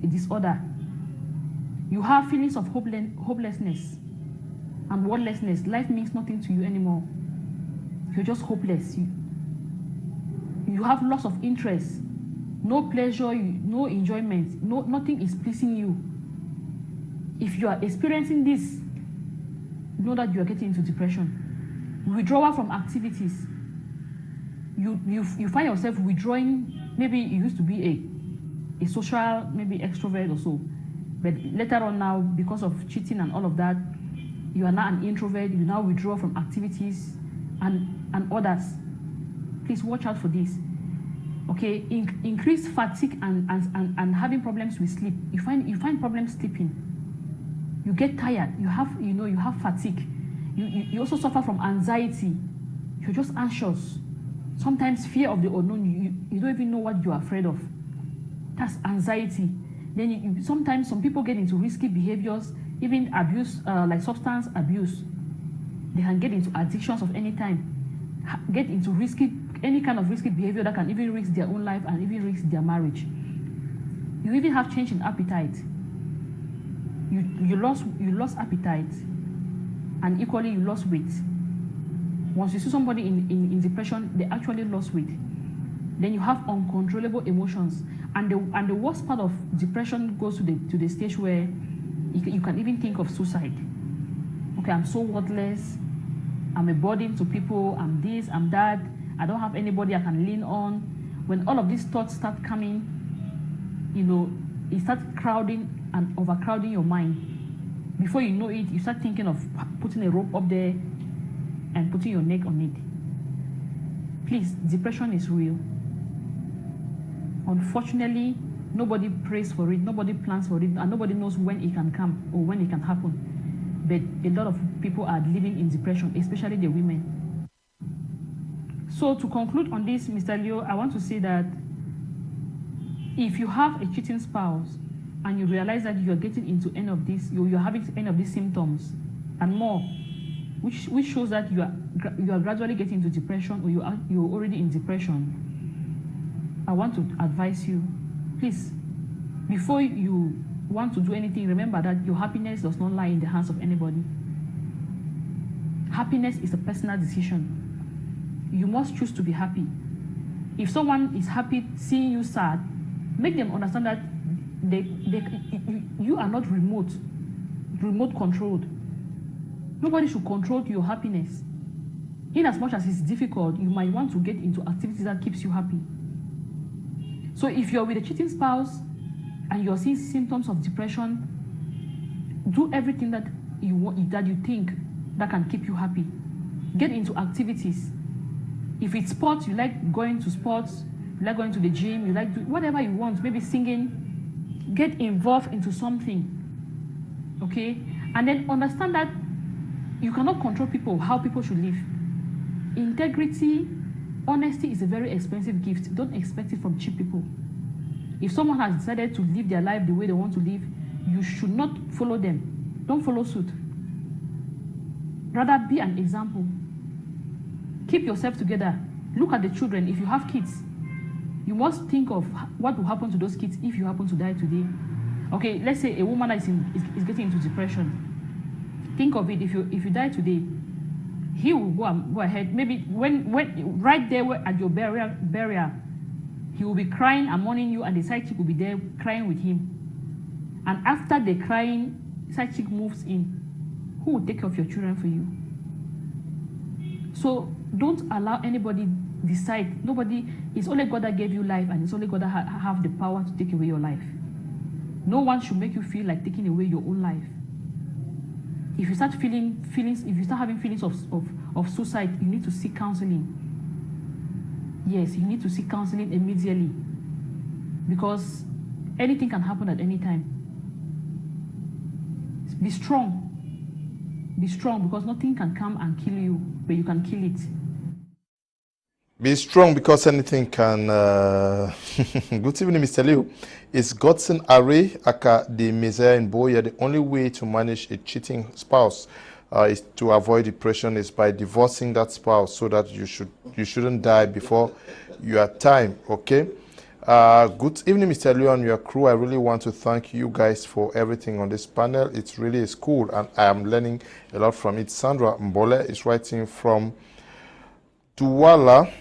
disorder. You have feelings of hopelessness and worthlessness. Life means nothing to you anymore. You're just hopeless. You have loss of interest, no pleasure, no enjoyment, nothing is pleasing you. If you are experiencing this, know that you are getting into depression. Withdrawal from activities. You find yourself withdrawing. Maybe you used to be a social, maybe extrovert or so, but later on now, because of cheating and all of that, you are now an introvert. You now withdraw from activities and others. Please watch out for this. Okay, increased fatigue and having problems with sleep. You find problems sleeping. You get tired. You have fatigue. You also suffer from anxiety. You're just anxious. Sometimes fear of the unknown. You don't even know what you're afraid of. That's anxiety. Then sometimes some people get into risky behaviors, even abuse, like substance abuse. They can get into addictions of any time. Get into any kind of risky behavior that can even risk their own life and even risk their marriage. You even have change in appetite. You lost appetite, and equally you lost weight. Once you see somebody in depression, they actually lost weight. Then you have uncontrollable emotions, and the worst part of depression goes to the stage where you can even think of suicide. Okay, I'm so worthless. I'm a burden to people. I'm this, I'm that. I don't have anybody I can lean on. When all of these thoughts start coming, it starts crowding and overcrowding your mind. Before you know it, you start thinking of putting a rope up there and putting your neck on it. Please, depression is real. Unfortunately, nobody prays for it, nobody plans for it, and nobody knows when it can come or when it can happen. But a lot of people are living in depression, especially the women. So to conclude on this, Mr. Leo, I want to say that if you have a cheating spouse and you realize that you are getting into any of this, you're having any of these symptoms and more, which shows that you are gradually getting into depression or you're already in depression, I want to advise you, please, before you want to do anything, remember that your happiness does not lie in the hands of anybody. Happiness is a personal decision. You must choose to be happy. If someone is happy seeing you sad, make them understand that you are not remote controlled. Nobody should control your happiness. In as much as it's difficult, you might want to get into activities that keeps you happy. So if you're with a cheating spouse and you're seeing symptoms of depression, do everything that you think that can keep you happy. Get into activities. If it's sports, you like going to sports, you like going to the gym, you like whatever you want, maybe singing, get involved into something, okay? And then understand that you cannot control people, how people should live. Integrity, honesty is a very expensive gift. Don't expect it from cheap people. If someone has decided to live their life the way they want to live, you should not follow them. Don't follow suit. Rather be an example. Keep yourself together. Look at the children. If you have kids, you must think of what will happen to those kids if you happen to die today. Okay, let's say a woman is getting into depression. Think of it. If you die today, he will go ahead. Maybe when right there at your burial, he will be crying and mourning you, and the side chick will be there crying with him. And after the crying, side chick moves in. Who will take care of your children for you? So don't allow anybody decide. It's only God that gave you life, and it's only God that have the power to take away your life. No one should make you feel like taking away your own life. If you start if you start having feelings of suicide, you need to seek counseling. Yes, you need to seek counseling immediately, because anything can happen at any time. Be strong. Be strong, because nothing can come and kill you, but you can kill it. Be strong, because anything can. Good evening, Mr. Liu. Is Godson Array Aka the Messiah in Boya the only way to manage a cheating spouse is to avoid depression is by divorcing that spouse, so that you shouldn't die before your time? Okay. Good evening, Mr. Liu and your crew. I really want to thank you guys for everything on this panel. It really is cool, and I am learning a lot from it. Sandra Mbole is writing from Douala.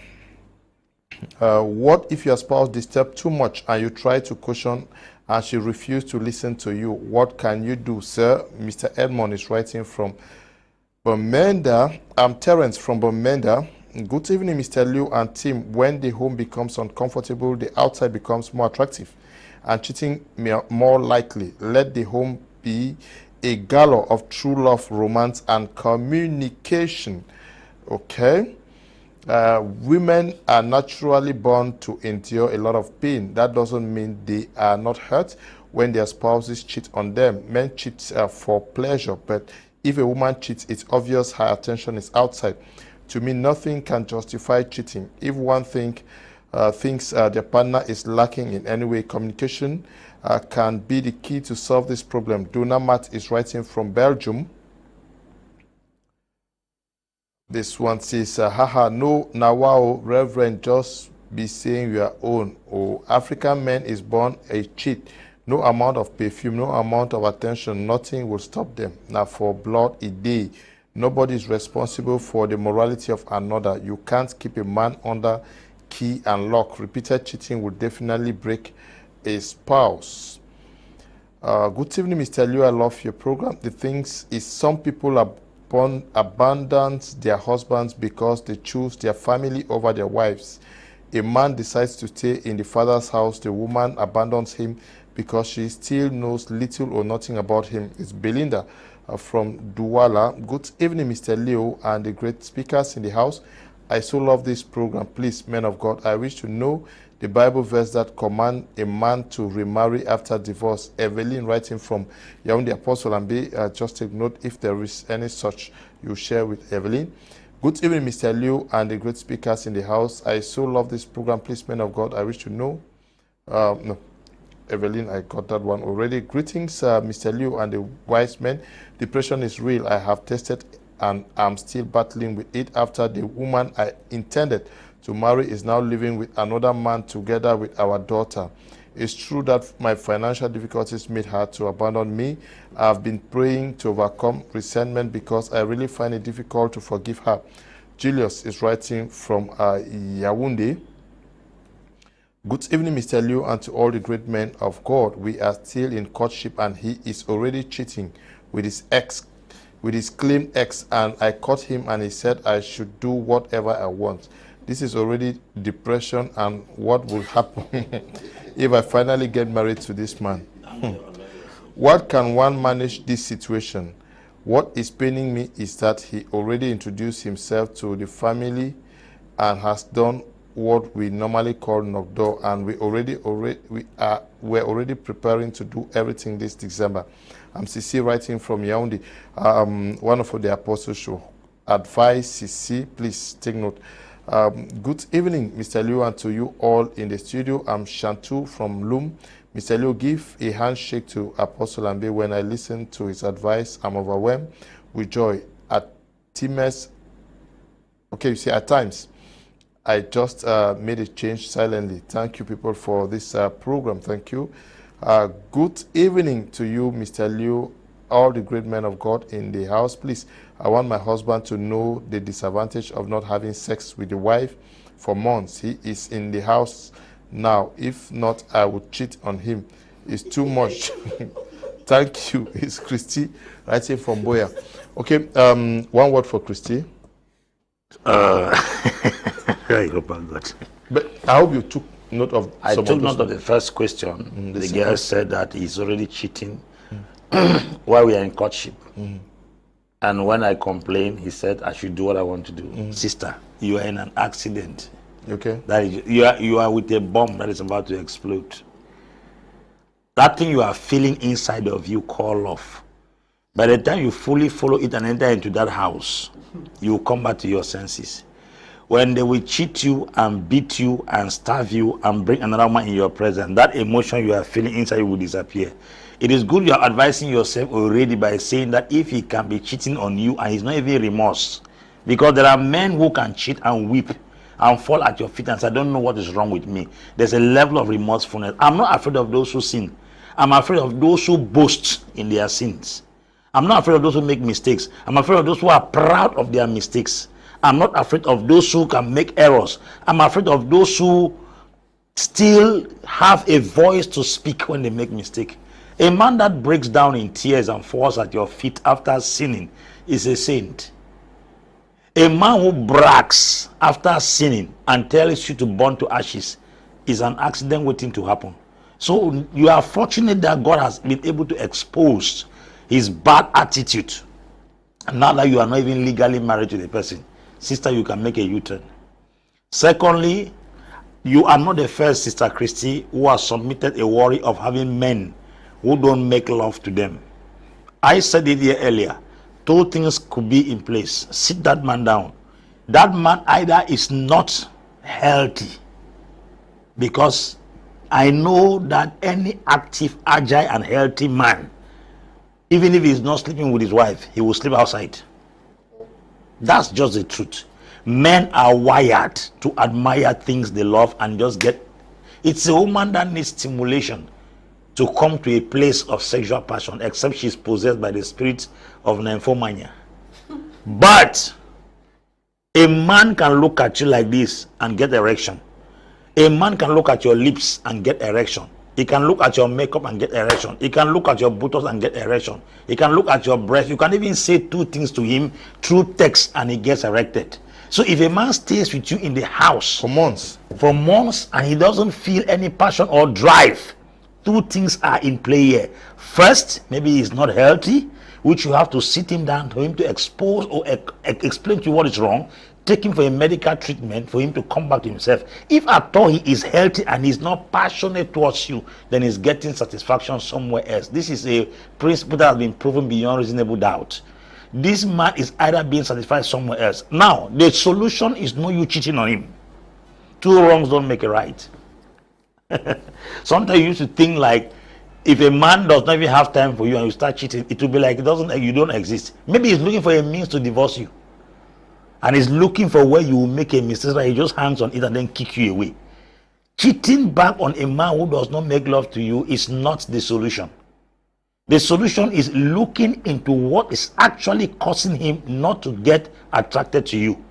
What if your spouse disturbs too much and you try to caution and she refuses to listen to you? What can you do, sir? Mr. Edmond is writing from Bamenda. I'm Terence from Bamenda. Good evening, Mr. Liu and team. When the home becomes uncomfortable, the outside becomes more attractive and cheating more likely. Let the home be a gala of true love, romance, and communication. Okay. Women are naturally born to endure a lot of pain. That doesn't mean they are not hurt when their spouses cheat on them. Men cheat for pleasure, but if a woman cheats, it's obvious her attention is outside. To me, nothing can justify cheating. If one thinks their partner is lacking in any way, communication can be the key to solve this problem. Donna Matt is writing from Belgium. This one says, haha, no, now wow, Reverend, just be saying your own. Oh, African man is born a cheat. No amount of perfume, no amount of attention, nothing will stop them. Now for blood a day. Nobody is responsible for the morality of another. You can't keep a man under key and lock. Repeated cheating will definitely break a spouse. Good evening, Mr. Liu. I love your program. The things is some people abandon their husbands because they choose their family over their wives. A man decides to stay in the father's house. The woman abandons him because she still knows little or nothing about him. It's Belinda from Douala. Good evening, Mr. Leo and the great speakers in the house. I so love this program. Please, men of God, I wish to know the Bible verse that command a man to remarry after divorce. Evelyn, writing from Yaoundé Apostle Ambe, just take note if there is any such you share with Evelyn. Good evening, Mr. Leo and the great speakers in the house. I so love this program. Please, men of God, I wish to know. No, Evelyn, I got that one already. Greetings, Mr. Leo and the wise men. Depression is real. I have tested and I'm still battling with it after the woman I intended to marry is now living with another man together with our daughter. It's true that my financial difficulties made her to abandon me. I've been praying to overcome resentment because I really find it difficult to forgive her. Julius is writing from Yaoundé. Good evening, Mr. Liu, and to all the great men of God. We are still in courtship and he is already cheating with his claimed ex, and I caught him and he said I should do whatever I want. This is already depression, and what will happen if I finally get married to this man? What can one manage this situation? What is paining me is that he already introduced himself to the family and has done what we normally call knock door, and we're already preparing to do everything this December. I'm CC writing from Yaoundé. One of the apostles should advise CC, please take note. Good evening, Mr. Liu, and to you all in the studio. I'm Shantu from Loom. Mr. Liu, give a handshake to Apostle Ambe. When I listen to his advice, I'm overwhelmed with joy. At times, I just made a change silently. Thank you, people, for this program. Thank you. Good evening to you, Mr. Liu, all the great men of God in the house. Please, I want my husband to know the disadvantage of not having sex with the wife for months. He is in the house now. If not, I would cheat on him. It's too much. Thank you. It's Christy writing from Boya. Okay, one word for Christy. I hope I got. But I hope you took note of. I took note of the first question. The girl said that he's already cheating while we are in courtship. And when I complained, he said I should do what I want to do. Sister, you are in an accident. Okay. That is, you are with a bomb that is about to explode. That thing you are feeling inside of you, call love. By the time you fully follow it and enter into that house, you will come back to your senses. When they will cheat you and beat you and starve you and bring another man in your presence, that emotion you are feeling inside you will disappear. It is good you are advising yourself already by saying that if he can be cheating on you and he's not even remorse, because there are men who can cheat and weep and fall at your feet and say, I don't know what is wrong with me. There's a level of remorsefulness. I'm not afraid of those who sin. I'm afraid of those who boast in their sins. I'm not afraid of those who make mistakes. I'm afraid of those who are proud of their mistakes. I'm not afraid of those who can make errors. I'm afraid of those who still have a voice to speak when they make mistake. A man that breaks down in tears and falls at your feet after sinning is a saint. A man who brags after sinning and tells you to burn to ashes is an accident waiting to happen. So you are fortunate that God has been able to expose his bad attitude. And now that you are not even legally married to the person, sister, you can make a U-turn. Secondly, you are not the first, Sister Christy, who has submitted a worry of having men who don't make love to them. I said it here earlier. Two things could be in place. Sit that man down. That man either is not healthy, because I know that any active, agile, and healthy man, even if he's not sleeping with his wife, he will sleep outside. That's just the truth. Men are wired to admire things they love and just get. It's a woman that needs stimulation to come to a place of sexual passion, except she's possessed by the spirit of nymphomania. But a man can look at you like this and get erection. A man can look at your lips and get erection. He can look at your makeup and get erection. He can look at your buttocks and get erection. He can look at your breast. You can even say two things to him through text and he gets erected. So if a man stays with you in the house For months. and he doesn't feel any passion or drive, two things are in play here. First, maybe he's not healthy, which you have to sit him down for him to expose or explain to you what is wrong, take him for a medical treatment for him to come back to himself. If at all he is healthy and he's not passionate towards you, then he's getting satisfaction somewhere else. This is a principle that has been proven beyond reasonable doubt. This man is either being satisfied somewhere else. Now, the solution is no you cheating on him. Two wrongs don't make a right. Sometimes you used to think like, if a man does not even have time for you and you start cheating, it will be like you don't exist. Maybe he's looking for a means to divorce you. And he's looking for where you will make a mistake, so he just hangs on it and then kick you away. Cheating back on a man who does not make love to you is not the solution. The solution is looking into what is actually causing him not to get attracted to you.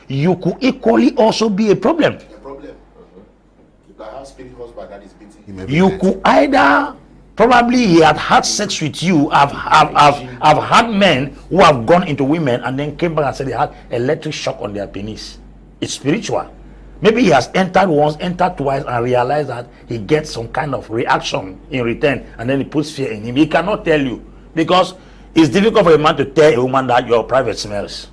You could equally also be a problem. If I have spirit husband that is beating him every You night. could either, probably he had sex with you. I've had men who have gone into women and then came back and said they had electric shock on their penis. It's spiritual. Maybe he has entered once, entered twice, and realized that he gets some kind of reaction in return, and then he puts fear in him. He cannot tell you, because it's difficult for a man to tell a woman that your private smells.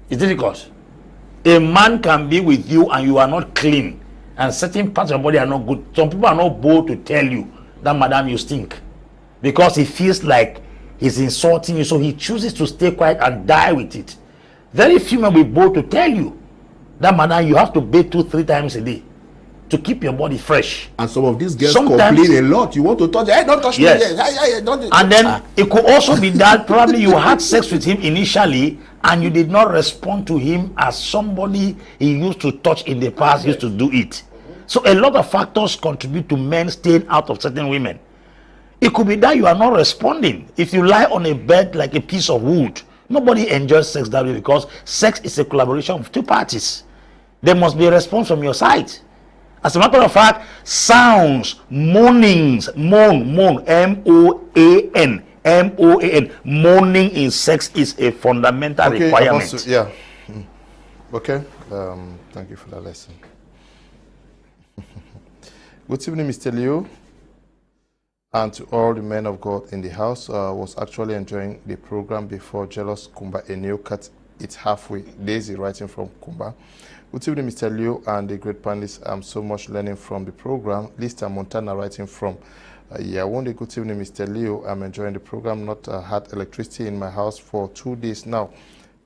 It's difficult. A man can be with you and you are not clean, and certain parts of your body are not good. Some people are not bold to tell you that, madam, you stink, because he feels like he's insulting you, so he chooses to stay quiet and die with it. Very few men will be bold to tell you that, madam, you have to bathe 2-3 times a day to keep your body fresh. And some of these girls Sometimes, complain a lot. You want to touch, hey, don't touch yes. me. Hey, don't. And then it could also be that probably you had sex with him initially and you did not respond to him as somebody he used to touch in the past used to do it. So a lot of factors contribute to men staying out of certain women. It could be that you are not responding. If you lie on a bed like a piece of wood, nobody enjoys sex that way, because sex is a collaboration of two parties. There must be a response from your side. As a matter of fact, sounds, moanings, moan, M-O-A-N, moaning in sex is a fundamental requirement. Also, yeah. Okay. Thank you for that lesson. Good evening, Mr. Leo, and to all the men of God in the house. Was actually enjoying the program before Jealous Kumba Eneo cut it halfway. Daisy writing from Kumba. Good evening, Mr. Leo and the great panelists. I'm so much learning from the program. Lista Montana writing from Yawande. Good evening, Mr. Leo. I'm enjoying the program. Not had electricity in my house for 2 days now.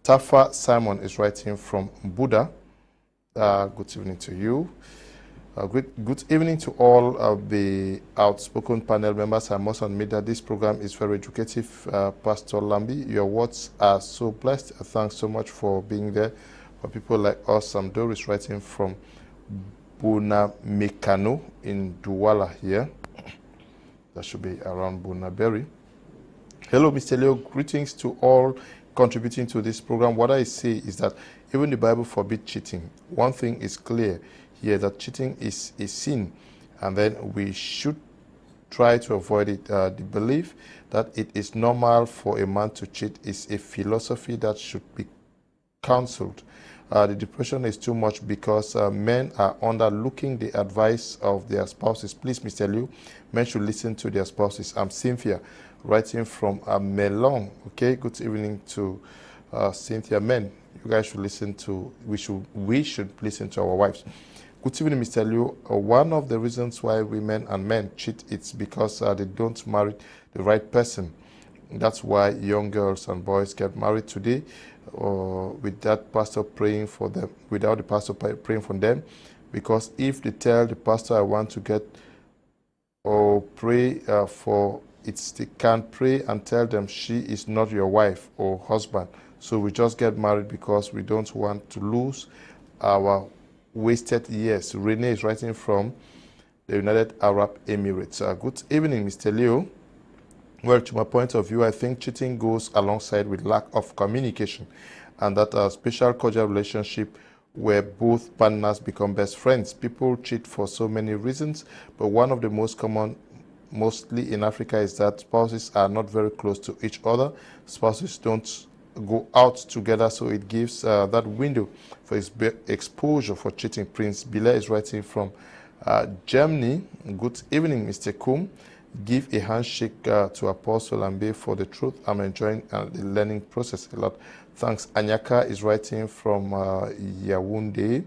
Tafa Simon is writing from Buddha. Good evening to you. Good evening to all of the outspoken panel members. I must admit that this program is very educative. Pastor Lambi, your words are so blessed. Thanks so much for being there. For people like us, Doris writing from Bunamekano in Douala here. That should be around Bunaberry. Hello, Mr. Leo. Greetings to all contributing to this program. What I say is that even the Bible forbids cheating. One thing is clear here, that cheating is a sin, and then we should try to avoid it. The belief that it is normal for a man to cheat is a philosophy that should be counseled. The depression is too much because men are underlooking the advice of their spouses. Please, Mr. Liu, men should listen to their spouses. I'm Cynthia, writing from Melon. Okay, good evening to Cynthia, men, you guys should listen to, we should listen to our wives. Good evening, Mr. Liu. One of the reasons why women and men cheat, it's because they don't marry the right person. That's why young girls and boys get married today with that pastor praying for them, without the pastor praying for them. Because if they tell the pastor, I want to get or pray for, they can't pray and tell them she is not your wife or husband. So we just get married because we don't want to lose our wasted years. Renee is writing from the United Arab Emirates. Good evening, Mr. Leo. Well, to my point of view, I think cheating goes alongside with lack of communication, and that a special cordial relationship where both partners become best friends. People cheat for so many reasons, but one of the most common, mostly in Africa, is that spouses are not very close to each other. Spouses don't go out together, so it gives that window for exposure for cheating. Prince Bila is writing from Germany. Good evening, Mr. Kum. Give a handshake to Apostle Ambe for the truth. I'm enjoying the learning process a lot. Thanks. Anyaka is writing from Yaoundé.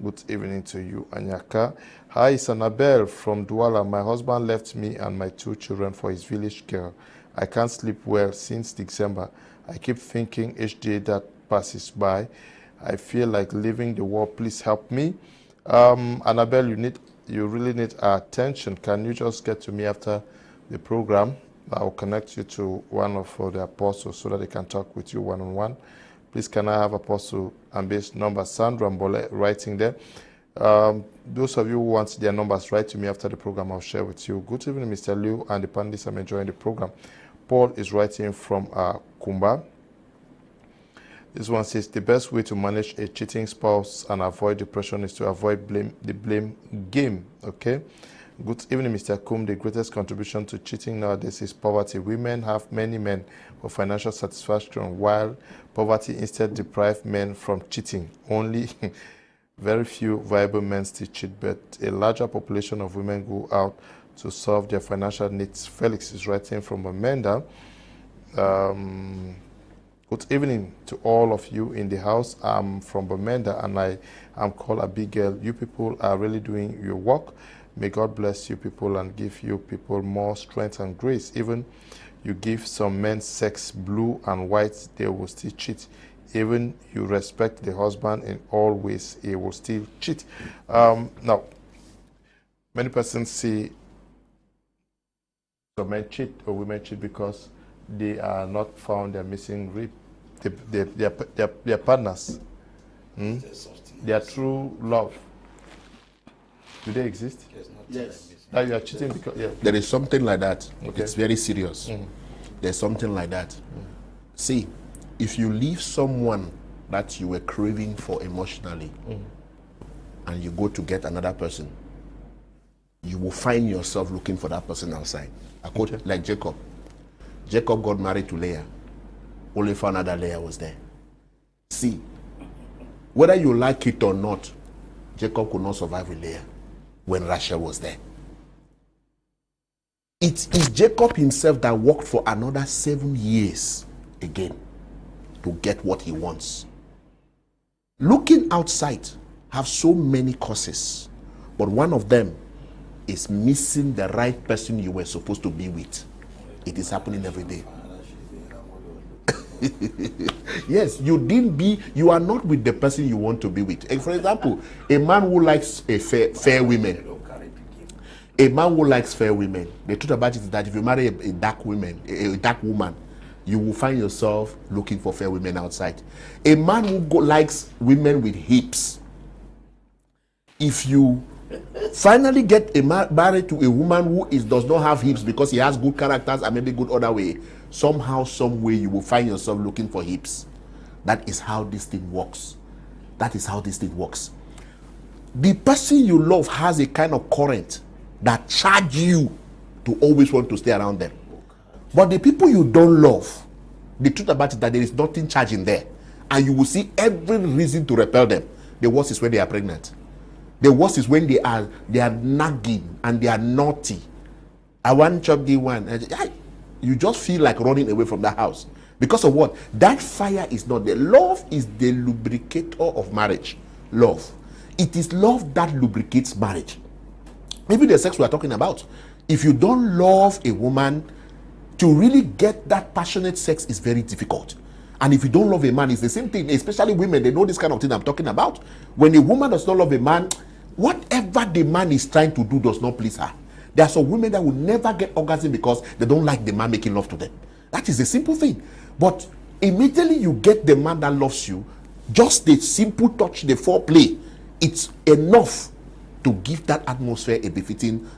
Good evening to you, Anyaka. Hi, it's Annabelle from Douala. My husband left me and my 2 children for his village girl. I can't sleep well since December. I keep thinking each day that passes by, I feel like leaving the world. Please help me. Annabelle, you really need our attention. Can you just get to me after the program? I'll connect you to one of the apostles so that they can talk with you one-on-one. Please, can I have Apostle Ambe's number? Sandra Mbole writing there. Those of you who want their numbers, write to me after the program. I'll share with you. Good evening, Mr. Liu and the panelists. I'm enjoying the program. Paul is writing from Kumba. This one says, the best way to manage a cheating spouse and avoid depression is to avoid the blame game. Okay. Good evening, Mr. Kum. The greatest contribution to cheating nowadays is poverty. Women have many men for financial satisfaction, while poverty instead deprives men from cheating. Only very few viable men still cheat, but a larger population of women go out to solve their financial needs. Felix is writing from Amanda. Good evening to all of you in the house. I'm from Bamenda and I am called Abigail. You people are really doing your work. May God bless you people and give you people more strength and grace. Even you give some men sex blue and white, they will still cheat. Even you respect the husband in all ways, he will still cheat. Now, many persons say some men cheat or women cheat because they are not found, they're missing rib, their partners, their true love. Do they exist? Yes. That you are cheating because, yeah. There is something like that. Okay. It's very serious. There's something like that. See, if you leave someone that you were craving for emotionally and you go to get another person, you will find yourself looking for that person outside. Like Jacob. Jacob got married to Leah. Only found out that Leah was there. See, whether you like it or not, Jacob could not survive with Leah when Rachel was there. It is Jacob himself that worked for another 7 years again to get what he wants. Looking outside have so many causes, but one of them is missing the right person you were supposed to be with. It is happening every day. Yes, you are not with the person you want to be with. For example, a man who likes a fair women. A man who likes fair women. The truth about it is that if you marry a dark woman, you will find yourself looking for fair women outside. A man who likes women with hips. If you finally get married to a woman who does not have hips because he has good characters and maybe good other way, somehow, some way, you will find yourself looking for hips. That is how this thing works. That is how this thing works. The person you love has a kind of current that charge you to always want to stay around them. But the people you don't love, the truth about it is that there is nothing charging there, and you will see every reason to repel them. The worst is when they are pregnant. The worst is when they are nagging and they are naughty. I want chop the one. You just feel like running away from that house. Because of what? That fire is not there. Love is the lubricator of marriage. Love. It is love that lubricates marriage. Even the sex we are talking about. If you don't love a woman, to really get that passionate sex is very difficult. And if you don't love a man, it's the same thing. Especially women, they know this kind of thing I'm talking about. When a woman does not love a man, whatever the man is trying to do does not please her. There are some women that will never get orgasm because they don't like the man making love to them. That is a simple thing. But immediately you get the man that loves you, just the simple touch, the foreplay, it's enough to give that atmosphere a befitting,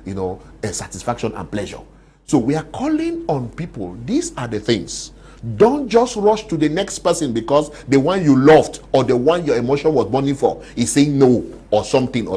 a satisfaction and pleasure. So we are calling on people. These are the things. Don't just rush to the next person because the one you loved or the one your emotion was burning for is saying no or something.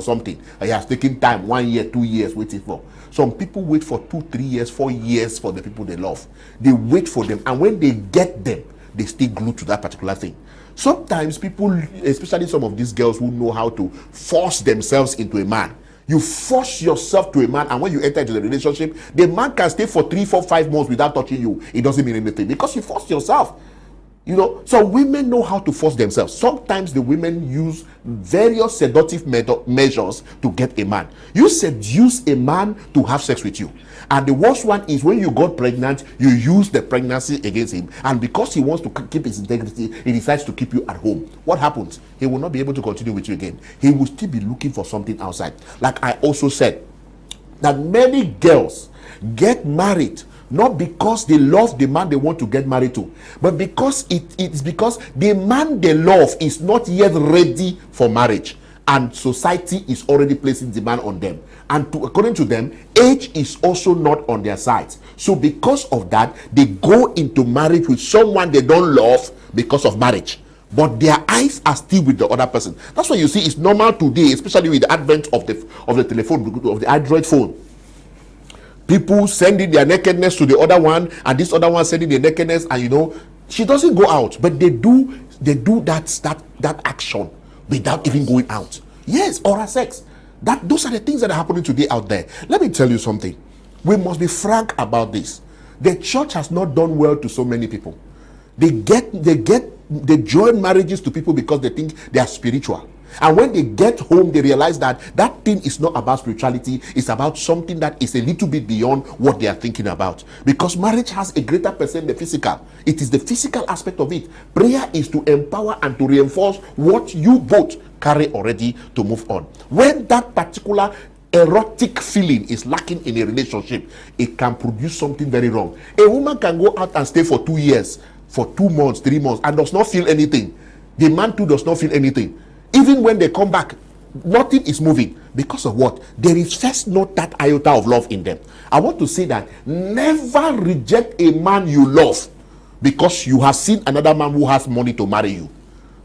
He has taken time, 1 year, 2 years waiting for. Some people wait for 2, 3 years, 4 years for the people they love. They wait for them, and when they get them, they stay glued to that particular thing. Sometimes people, especially some of these girls who know how to force themselves into a man, you force yourself to a man, and when you enter into the relationship, the man can stay for 3, 4, 5 months without touching you. It doesn't mean anything because you forced yourself. So women know how to force themselves. Sometimes the women use various seductive measures to get a man. You seduce a man to have sex with you. And the worst one is when you got pregnant, you use the pregnancy against him. And because he wants to keep his integrity, he decides to keep you at home. What happens? He will not be able to continue with you again. He will still be looking for something outside. Like I also said, that many girls get married not because they love the man they want to get married to, but because it's because the man they love is not yet ready for marriage, and society is already placing demand on them. And according to them, age is also not on their side. So because of that, they go into marriage with someone they don't love because of marriage, but their eyes are still with the other person. That's why you see it's normal today, especially with the advent of the telephone, of the Android phone. People sending their nakedness to the other one, and this other one sending their nakedness, and she doesn't go out, but they do that action without even going out. Yes, oral sex. Those are the things that are happening today out there. Let me tell you something. We must be frank about this. The church has not done well to so many people. They join marriages to people because they think they are spiritual. And when they get home, they realize that thing is not about spirituality. It's about something that is a little bit beyond what they are thinking about. Because marriage has a greater percent the physical. It is the physical aspect of it. Prayer is to empower and to reinforce what you both carry already to move on. When that particular erotic feeling is lacking in a relationship, it can produce something very wrong. A woman can go out and stay for 2 years, for 2 months, 3 months, and does not feel anything. The man too does not feel anything. Even when they come back, nothing is moving. Because of what? There is first not that iota of love in them. I want to say that never reject a man you love because you have seen another man who has money to marry you.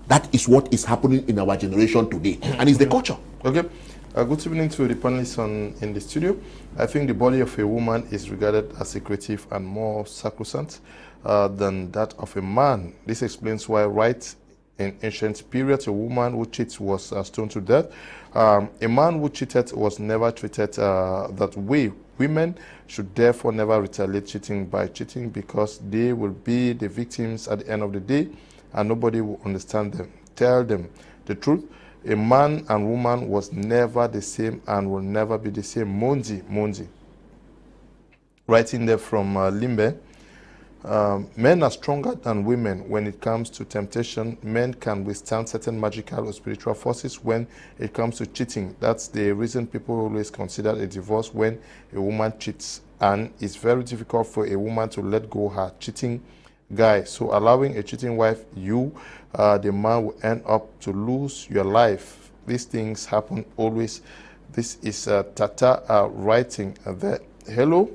That is what is happening in our generation today. And it's the culture. Okay. Good evening to the panelists in the studio. I think the body of a woman is regarded as secretive and more sacrosanct than that of a man. This explains why right in ancient periods, a woman who cheats was stoned to death. A man who cheated was never treated that way. Women should therefore never retaliate cheating by cheating because they will be the victims at the end of the day and nobody will understand them. Tell them the truth. A man and woman was never the same and will never be the same. Monzi. Writing there from Limbe. Men are stronger than women when it comes to temptation. Men can withstand certain magical or spiritual forces when it comes to cheating. That's the reason people always consider a divorce when a woman cheats. And it's very difficult for a woman to let go her cheating guy. So allowing a cheating wife, the man will end up to lose your life. These things happen always. This is Tata writing there. Hello,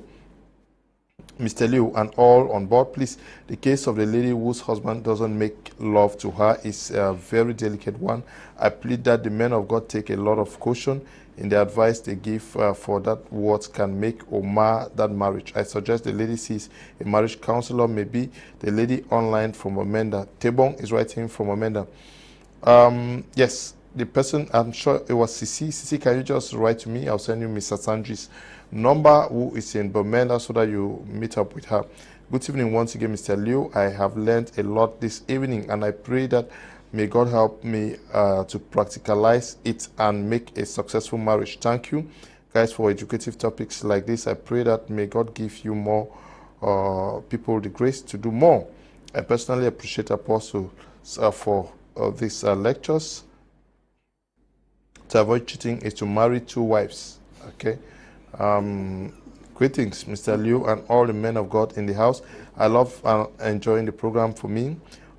Mr. Liu and all on board, please. The case of the lady whose husband doesn't make love to her is a very delicate one. I plead that the men of God take a lot of caution in the advice they give for that what can make or mar that marriage. I suggest the lady sees a marriage counselor, maybe the lady online from Amenda. Tebong is writing from Amenda. Yes, the person, I'm sure it was Sisi. Sisi, can you just write to me? I'll send you Miss Asanji's number, who is in Bomenda, so that you meet up with her. Good evening once again, Mr. Liu. I have learned a lot this evening, and I pray that may God help me to practicalize it and make a successful marriage. Thank you, guys, for educative topics like this. I pray that may God give you more people the grace to do more. I personally appreciate Apostle for these lectures. To avoid cheating is to marry 2 wives. Okay. Greetings, Mr. Liu, and all the men of God in the house. I love enjoying the program. For me,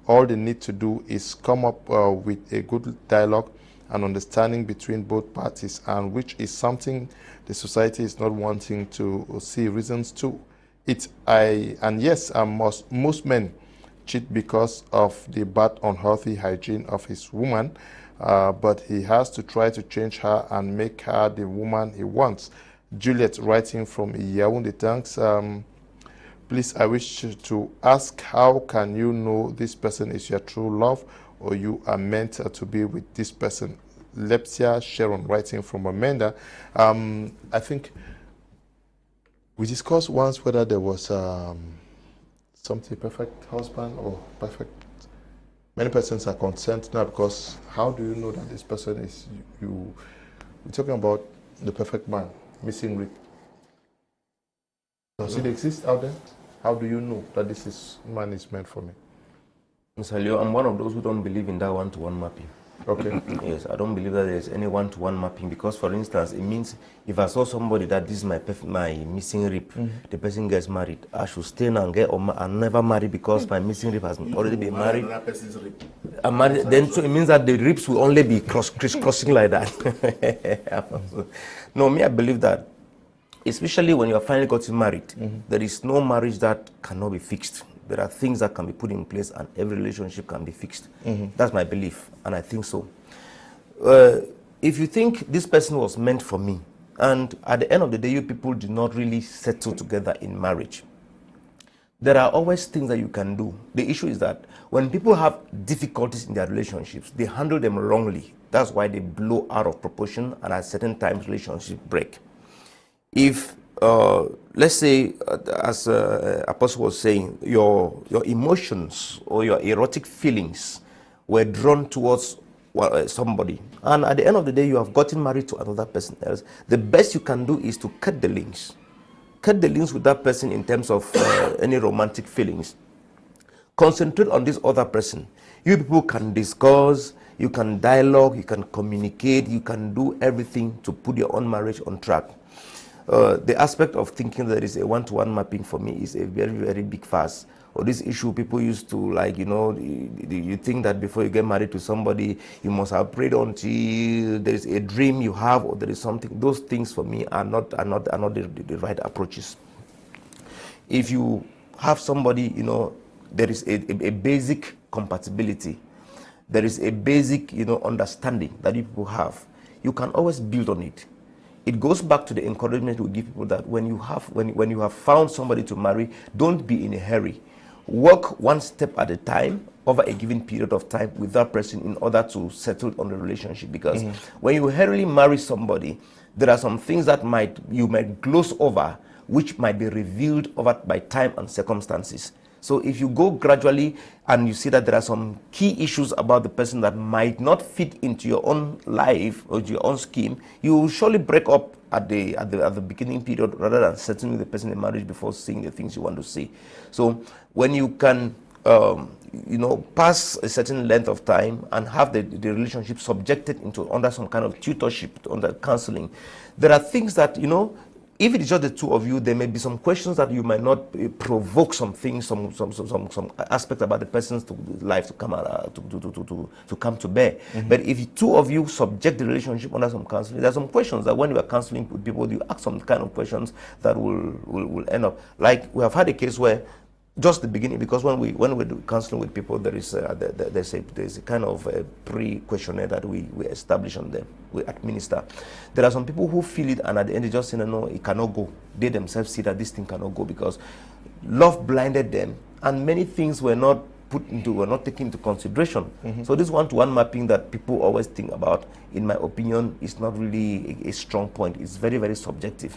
all they need to do is come up with a good dialogue and understanding between both parties, and which is something the society is not wanting to see reasons to it. Yes, most men cheat because of the bad, unhealthy hygiene of his woman, but he has to try to change her and make her the woman he wants. Juliet, writing from Yaoundé, thanks. Please, I wish to ask, how can you know this person is your true love, or you are meant to be with this person? Lepsia Sharon, writing from Amanda. I think we discussed once whether there was something perfect husband or perfect. Many persons are concerned now because how do you know that this person is you? We're talking about the perfect man, missing rib. Does it exist out there? How do you know that this man is meant for me? Mr. Leo, I'm one of those who don't believe in that one-to-one mapping. Okay. Yes, I don't believe that there's any one-to-one mapping, because, for instance, it means if I saw somebody that this is my missing rib, the person gets married, I should stay now and and never marry because my missing rib has already been married. I'm married. Then so it means that the ribs will only be crisscrossing like that. No, me, I believe that, especially when you are finally gotten married, there is no marriage that cannot be fixed. There are things that can be put in place, and every relationship can be fixed. That's my belief, and I think so. If you think this person was meant for me, and at the end of the day, you people do not really settle together in marriage, there are always things that you can do. The issue is that when people have difficulties in their relationships, they handle them wrongly. That's why they blow out of proportion, and at certain times, relationships break. If let's say, as Apostle was saying, your emotions or your erotic feelings were drawn towards somebody, and at the end of the day you have gotten married to another person else, the best you can do is to cut the links with that person in terms of any romantic feelings. Concentrate on this other person. You people can discuss, you can dialogue, you can communicate, you can do everything to put your own marriage on track. The aspect of thinking that there is a one-to-one mapping for me is a very, very big fuss. Or this issue people used to, like, you know, you think that before you get married to somebody, you must have prayed until there is a dream you have, or there is something. Those things for me are not the right approaches. If you have somebody, you know, there is a basic compatibility. There is a basic, you know, understanding that you people have. You can always build on it. It goes back to the encouragement we give people that when you have found somebody to marry, don't be in a hurry. Work one step at a time over a given period of time with that person in order to settle on the relationship. Because when you hurriedly marry somebody, there are some things that you might gloss over, which might be revealed over by time and circumstances. So if you go gradually and you see that there are some key issues about the person that might not fit into your own life or your own scheme, you will surely break up at the beginning period rather than settling with the person in marriage before seeing the things you want to see. So when you can you know, pass a certain length of time and have the relationship subjected under some kind of tutorship, under counseling, there are things that, you know, if it is just the two of you, there may be some questions that you might not provoke some things, some aspect about the person's life to come to bear. But if two of you subject the relationship under some counseling, there are some questions that when you are counseling with people, you ask some kind of questions that will end up. Like we have had a case where just the beginning, because when we do counseling with people, there's a kind of a pre-questionnaire that we establish on them, we administer. There are some people who feel it, and at the end they just say, no, it cannot go. They themselves see that this thing cannot go because love blinded them, and many things were not taken into consideration. So this one-to-one mapping that people always think about, in my opinion, is not really a strong point. It's very, very subjective.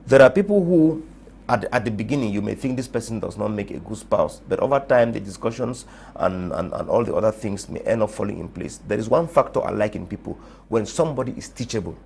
There are people who at the beginning, you may think this person does not make a good spouse, but over time, the discussions and all the other things may end up falling in place. There is one factor I like in people: when somebody is teachable,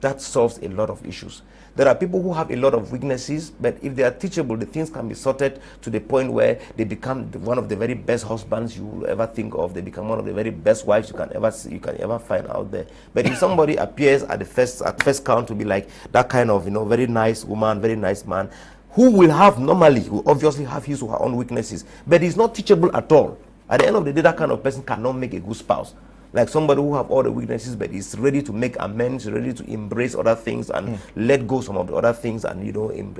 that solves a lot of issues. There are people who have a lot of weaknesses, but if they are teachable, the things can be sorted to the point where they become one of the very best husbands you will ever think of. They become one of the very best wives you can ever find out there. But if somebody appears at first count to be like that kind of, very nice woman, very nice man, who will obviously have his or her own weaknesses, but he's not teachable at all. At the end of the day, that kind of person cannot make a good spouse. Like somebody who have all the weaknesses, but is ready to make amends, ready to embrace other things and let go some of the other things, and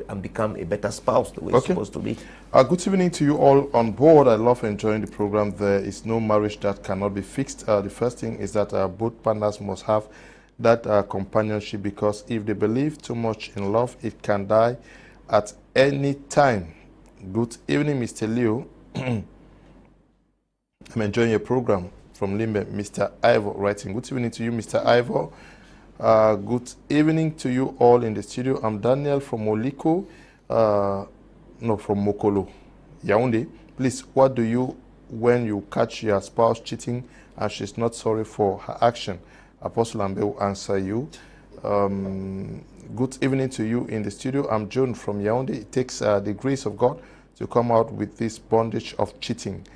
and become a better spouse the way it's supposed to be. Good evening to you all on board. I love enjoying the program. There is no marriage that cannot be fixed. The first thing is that both partners must have that companionship, because if they believe too much in love, it can die at any time. Good evening, Mr. Leo. I'm enjoying your program. From Limbe, Mr. Ivor writing. Good evening to you, Mr. Ivor. Good evening to you all in the studio. I'm Daniel from from Mokolo, Yaoundé. Please, what do you when you catch your spouse cheating and she's not sorry for her action? Apostle Ambe will answer you. Good evening to you in the studio. I'm John from Yaoundé. It takes the grace of God to come out with this bondage of cheating.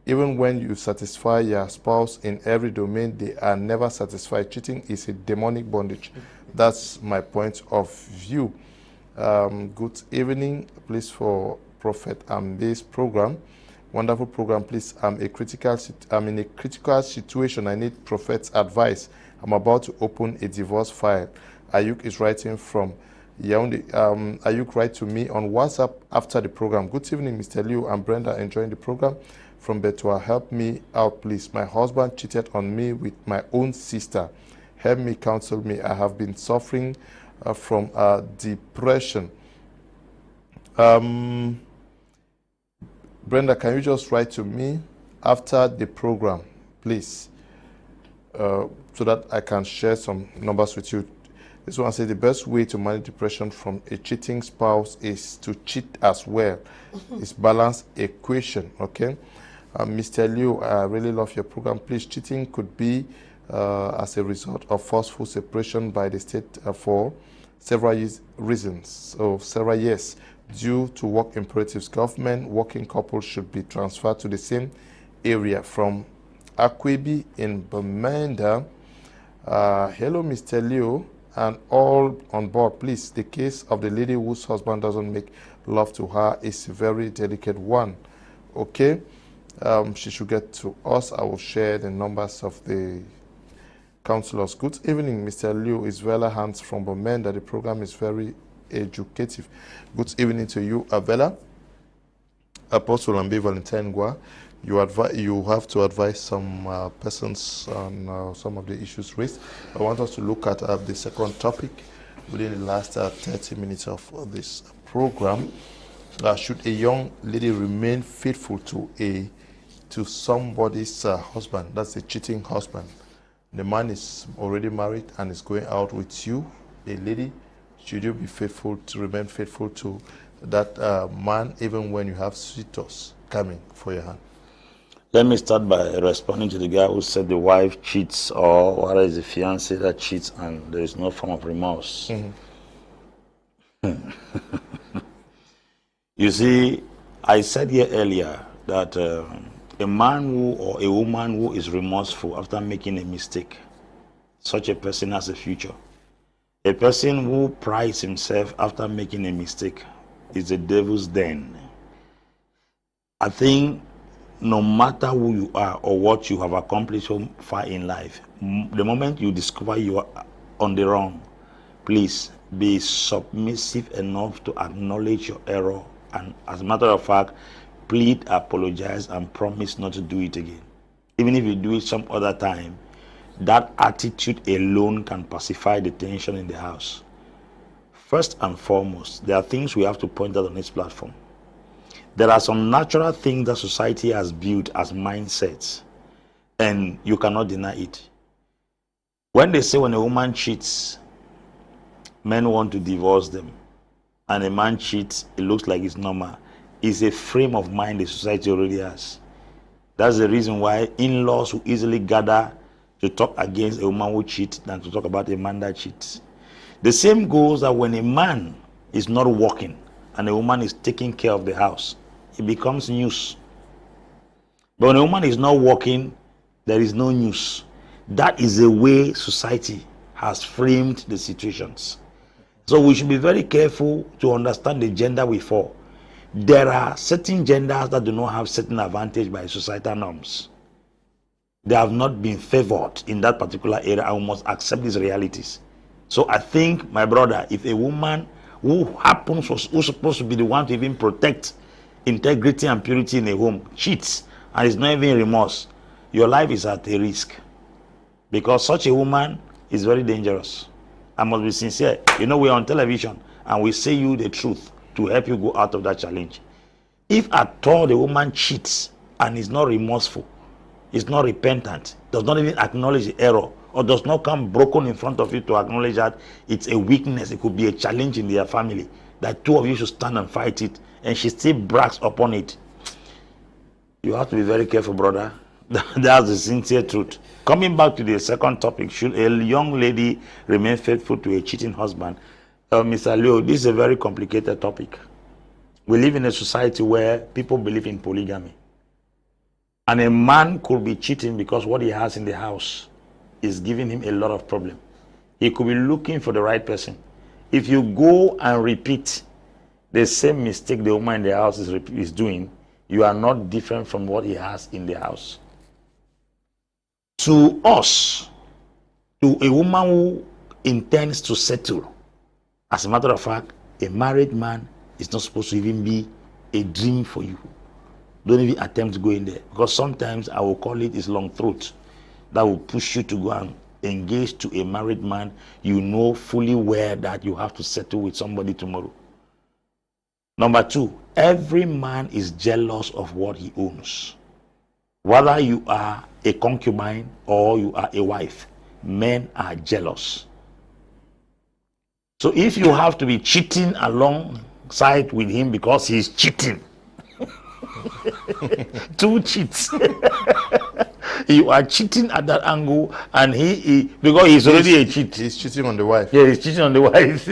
Even when you satisfy your spouse in every domain, they are never satisfied. Cheating is a demonic bondage. That's my point of view. Good evening, please, for Prophet Ambe's program. Wonderful program, please. I'm in a critical situation. I need Prophet's advice. I'm about to open a divorce file. Ayuk is writing from Yaoundé. Ayuk, write to me on WhatsApp after the program. Good evening, Mr. Liu and Brenda, enjoying the program. From Betua, help me out, please. My husband cheated on me with my own sister. Help me, counsel me. I have been suffering from depression. Brenda, can you just write to me after the program, please, so that I can share some numbers with you. This one says the best way to manage depression from a cheating spouse is to cheat as well. It's balanced equation, okay? Mr. Liu, I really love your program. Please, cheating could be as a result of forceful separation by the state for several reasons. So, several years. Due to work imperatives, government working couples should be transferred to the same area. From Akwebi in Bamenda. Hello, Mr. Liu, and all on board. Please, the case of the lady whose husband doesn't make love to her is a very delicate one. Okay? She should get to us. I will share the numbers of the counselors. Good evening, Mr. Liu. Is Vela Hans from Bomenda. The program is very educative. Good evening to you, Avela. Apostle Ambe Valentine Gua. You have to advise some persons on some of the issues raised. I want us to look at the second topic within the last 30 minutes of this program. Should a young lady remain faithful to somebody's husband? That's a cheating husband. The man is already married and is going out with you, a lady. Should you be faithful to remain faithful to that man even when you have suitors coming for your hand? Let me start by responding to the guy who said the wife cheats, or what is the fiancé that cheats and there is no form of remorse. You see, I said here earlier that a man or a woman who is remorseful after making a mistake, such a person has a future. A person who prides himself after making a mistake is the devil's den. I think no matter who you are or what you have accomplished so far in life, the moment you discover you are on the wrong, please be submissive enough to acknowledge your error, and as a matter of fact, plead, apologize, and promise not to do it again. Even if you do it some other time, that attitude alone can pacify the tension in the house. First and foremost, there are things we have to point out on this platform. There are some natural things that society has built as mindsets, and you cannot deny it. When they say when a woman cheats, men want to divorce them. and a man cheats, it looks like it's normal. It's a frame of mind the society already has. That's the reason why in-laws will easily gather to talk against a woman who cheats than to talk about a man that cheats. The same goes that when a man is not working and a woman is taking care of the house, it becomes news. But when a woman is not working, there is no news. That is the way society has framed the situations. So we should be very careful to understand the gender we fall. There are certain genders that do not have certain advantage by societal norms. They have not been favored in that particular area, and we must accept these realities. So I think, my brother, if a woman who's supposed to be the one to even protect integrity and purity in a home cheats and is not even remorse, your life is at a risk. Because such a woman is very dangerous. I must be sincere. You know, we're on television and we say you the truth to help you go out of that challenge. If at all the woman cheats and is not remorseful, is not repentant, does not even acknowledge the error, or does not come broken in front of you to acknowledge that it's a weakness, it could be a challenge in their family, that two of you should stand and fight it, and she still brags upon it, you have to be very careful, brother. That's the sincere truth. Coming back to the second topic, should a young lady remain faithful to a cheating husband? Mr. Leo, this is a very complicated topic. We live in a society where people believe in polygamy. And a man could be cheating because what he has in the house is giving him a lot of problem. He could be looking for the right person. If you go and repeat the same mistake the woman in the house is doing, you are not different from what he has in the house. To us, to a woman who intends to settle, as a matter of fact, a married man is not supposed to even be a dream for you. Don't even attempt to go in there, because sometimes I will call it his long throat that will push you to go and engage to a married man. You know fully well that you have to settle with somebody tomorrow. Number two, every man is jealous of what he owns. Whether you are a concubine or you are a wife, men are jealous. So if you have to be cheating alongside with him because he's cheating, two cheats, you are cheating at that angle, and because he's already a cheat. He's cheating on the wife. Yeah, he's cheating on the wife.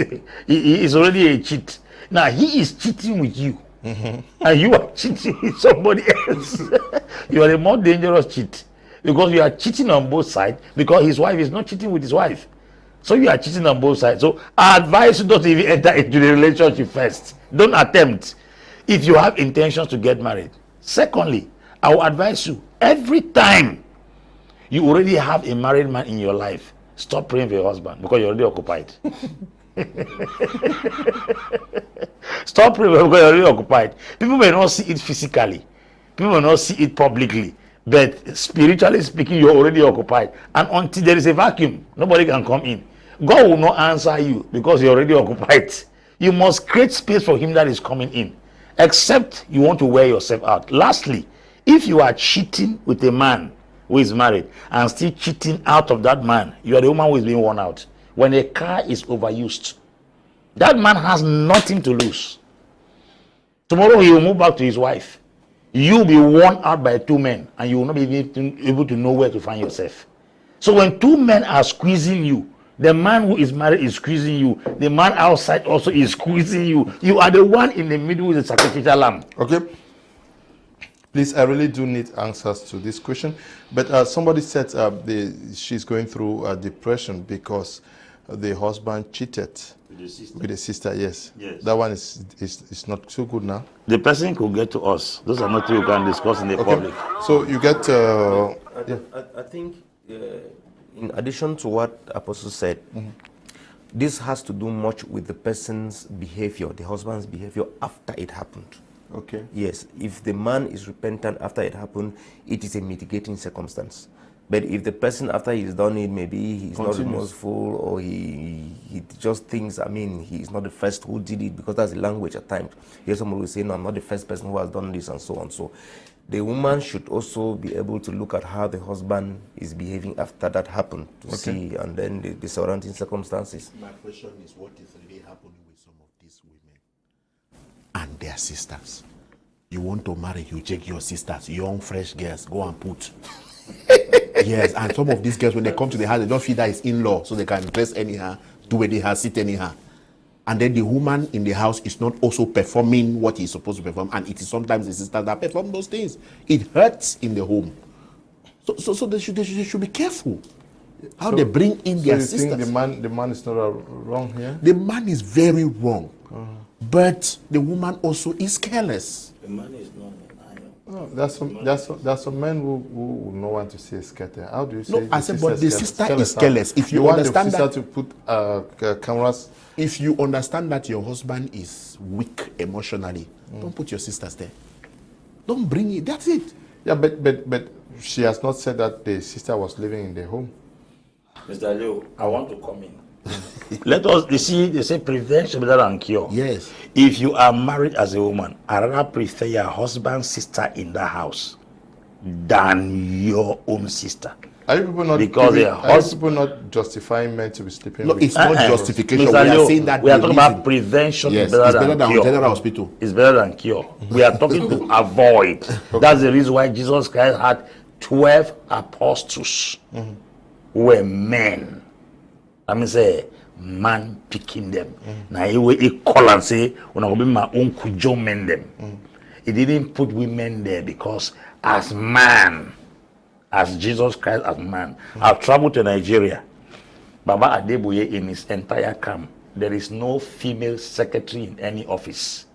he is already a cheat. Now he is cheating with you, and you are cheating with somebody else. You are a more dangerous cheat, because you are cheating on both sides, because his wife is not cheating with his wife. So you are cheating on both sides. So I advise you not even enter into the relationship first. Don't attempt if you have intentions to get married. Secondly, I will advise you, every time you already have a married man in your life, stop praying for your husband, because you're already occupied. Stop praying because you're already occupied. People may not see it physically, people may not see it publicly, but spiritually speaking, you're already occupied. And until there is a vacuum, nobody can come in. God will not answer you because you're already occupied. You must create space for him that is coming in, except you want to wear yourself out. Lastly, if you are cheating with a man who is married and still cheating out of that man, you are the woman who is being worn out. When a car is overused, that man has nothing to lose. Tomorrow he will move back to his wife. You will be worn out by two men, and you will not be able to know where to find yourself. So when two men are squeezing you, the man who is married is squeezing you, the man outside also is squeezing you. You are the one in the middle with the sacrificial lamb. Okay. Please, I really do need answers to this question. But somebody said she's going through depression because the husband cheated with the sister. Yes. That one is not too good now. The person could get to us. Those are not things you can discuss in the public. So you get... I think in addition to what Apostle said, this has to do much with the person's behavior, the husband's behavior after it happened. Okay. Yes, if the man is repentant after it happened, it is a mitigating circumstance. But if the person after he's done it, maybe he's not remorseful, or he just thinks, I mean, he's not the first who did it, because that's the language at times. Here somebody will say, no, I'm not the first person who has done this, and so on. So the woman should also be able to look at how the husband is behaving after that happened, to see, and then the surrounding circumstances. My question is, what is really happening with some of these women? their sisters. You want to marry, you check your sisters, young, fresh girls, go and put. Yes, and some of these girls, when they come to the house, they don't feel that it's in-law, so they can dress anyhow, do anyhow, sit anyhow. And then the woman in the house is not also performing what he's supposed to perform, and it is sometimes the sisters that perform those things. It hurts in the home. So they should be careful how they bring in their sisters. So you think the man is not wrong here? The man is very wrong, but the woman also is careless. The man is not in No, there's some men who no want to see a skirt. How do you say? No, I said, but the sister is careless. If you want understand the sister to put cameras. If you understand that your husband is weak emotionally, don't put your sisters there. Don't bring it. That's it. Yeah, but she has not said that the sister was living in the home. Mr. Leo, I want to come in. Let us, you see, they say prevention better than cure. Yes. If you are married as a woman, I rather prefer your husband's sister in the house than your own sister. Are you people not not justifying men to be sleeping with? It's not justification. Mr. We are Leo, saying that we are talking about prevention. Yes, better it's better than than cure. general hospital. It's better than cure. We are talking to avoid. That's the reason why Jesus Christ had 12 apostles who were men. I mean, say, man picking them. Now he call and say, when I will be my own kujo men them. He didn't put women there because as man, as Jesus Christ as man. I've traveled to Nigeria. Baba Adeboye in his entire camp, there is no female secretary in any office.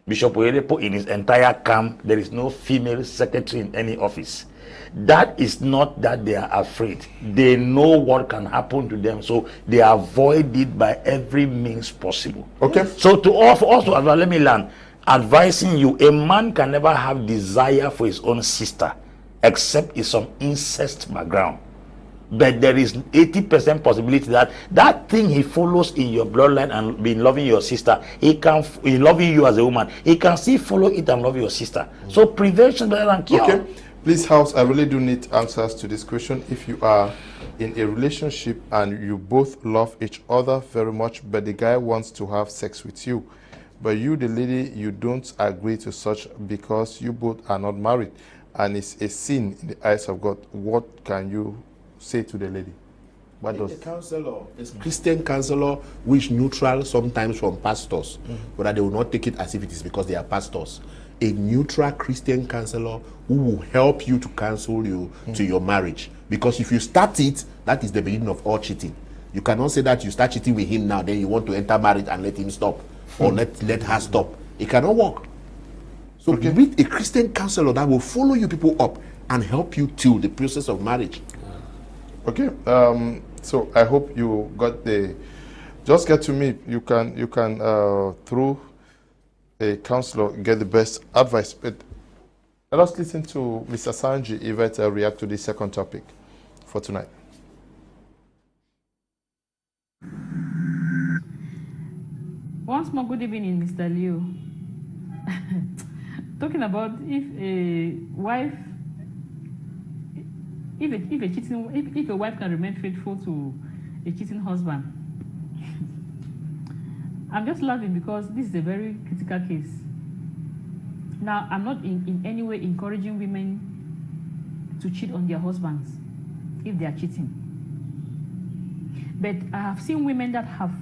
Bishop Oyedepo in his entire camp, there is no female secretary in any office. That is not that they are afraid. They know what can happen to them, so they avoid it by every means possible. Okay. So to also let me learn, advising you, a man can never have desire for his own sister, except it's some incest background. But there is 80% possibility that that thing he follows in your bloodline and been loving your sister, he loving you as a woman, he can still follow it and love your sister. So prevention better than cure. Okay. Please, house, I really do need answers to this question. If you are in a relationship and you both love each other very much, but the guy wants to have sex with you, but you, the lady, you don't agree to such because you both are not married, and it's a sin in the eyes of God, what can you say to the lady? What does the counselor, it's Christian counselor, which neutral sometimes from pastors, but they will not take it as if it is because they are pastors. A neutral Christian counselor who will help you to counsel you to your marriage. Because if you start it, that is the beginning of all cheating. You cannot say that you start cheating with him now, then you want to enter marriage and let him stop, or let her stop. It cannot work. So with a Christian counselor that will follow you people up and help you through the process of marriage. Okay. So I hope you got the. Just get to me. You can through a counselor get the best advice. But let us listen to Mr. Asanji Yvette react to the second topic for tonight. Once more, good evening, Mr. Leo. Talking about if a wife, if a wife can remain faithful to a cheating husband. I'm just laughing because this is a very critical case. Now, I'm not in any way encouraging women to cheat on their husbands if they are cheating. But I have seen women that have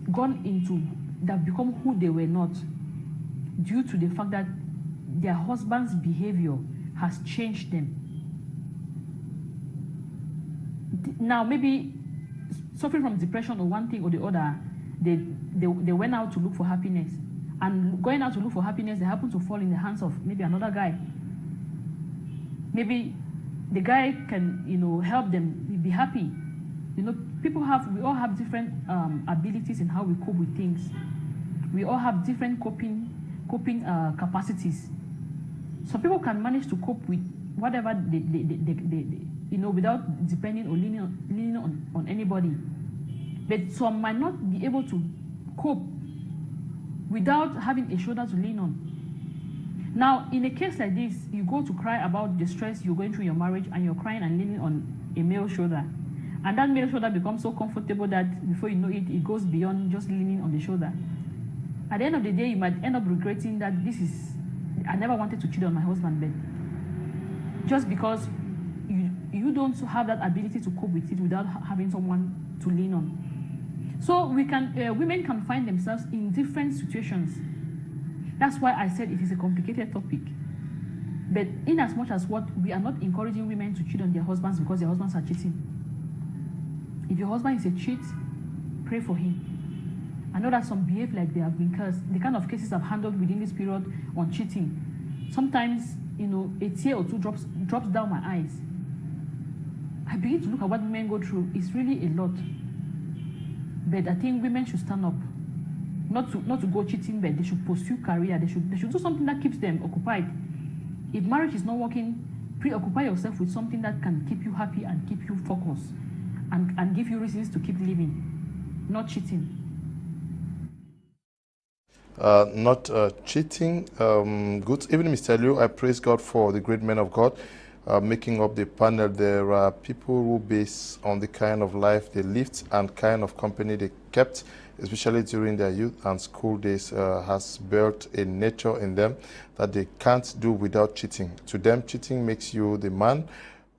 become who they were not due to the fact that their husband's behavior has changed them. Now, maybe suffering from depression or one thing or the other, they went out to look for happiness. And going out to look for happiness, they happen to fall in the hands of maybe another guy. Maybe the guy can, help them be happy. We all have different abilities in how we cope with things. We all have different coping capacities. Some people can manage to cope with whatever they without depending or leaning on anybody. But some might not be able to cope without having a shoulder to lean on. Now, in a case like this, you go to cry about the stress you're going through in your marriage, and you're crying and leaning on a male shoulder. And that male shoulder becomes so comfortable that before you know it, it goes beyond just leaning on the shoulder. At the end of the day, you might end up regretting that I never wanted to cheat on my husband, but just because you don't have that ability to cope with it without having someone to lean on. So women can find themselves in different situations. That's why I said it is a complicated topic. But in as much as we are not encouraging women to cheat on their husbands because their husbands are cheating. If your husband is a cheat, pray for him. I know that some behave like they have been cursed. The kind of cases I've handled within this period on cheating, sometimes, a tear or two drops down my eyes. I begin to look at what women go through. It's really a lot. But I think women should stand up. Not to go cheating, but they should pursue career. They should do something that keeps them occupied. If marriage is not working, preoccupy yourself with something that can keep you happy and keep you focused and give you reasons to keep living, not cheating. Not cheating. Good evening, Mr. Liu. I praise God for the great men of God making up the panel. There are people who base on the kind of life they lived and kind of company they kept, especially during their youth and school days, has built a nature in them that they can't do without cheating. To them, cheating makes you the man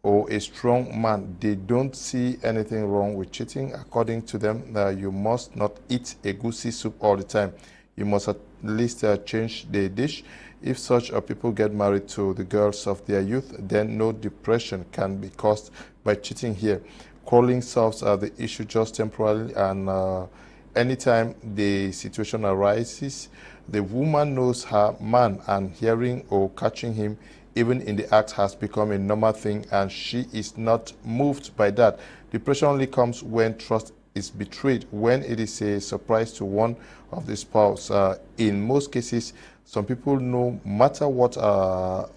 or a strong man. They don't see anything wrong with cheating. According to them, you must not eat a goosey soup all the time. You must at least change the dish. If such people get married to the girls of their youth, then no depression can be caused by cheating here. Quarreling solves the issue just temporarily, and anytime the situation arises, the woman knows her man, and hearing or catching him even in the act has become a normal thing, and she is not moved by that. Depression only comes when trust is betrayed, when it is a surprise to one of the spouse. In most cases, some people, no matter what,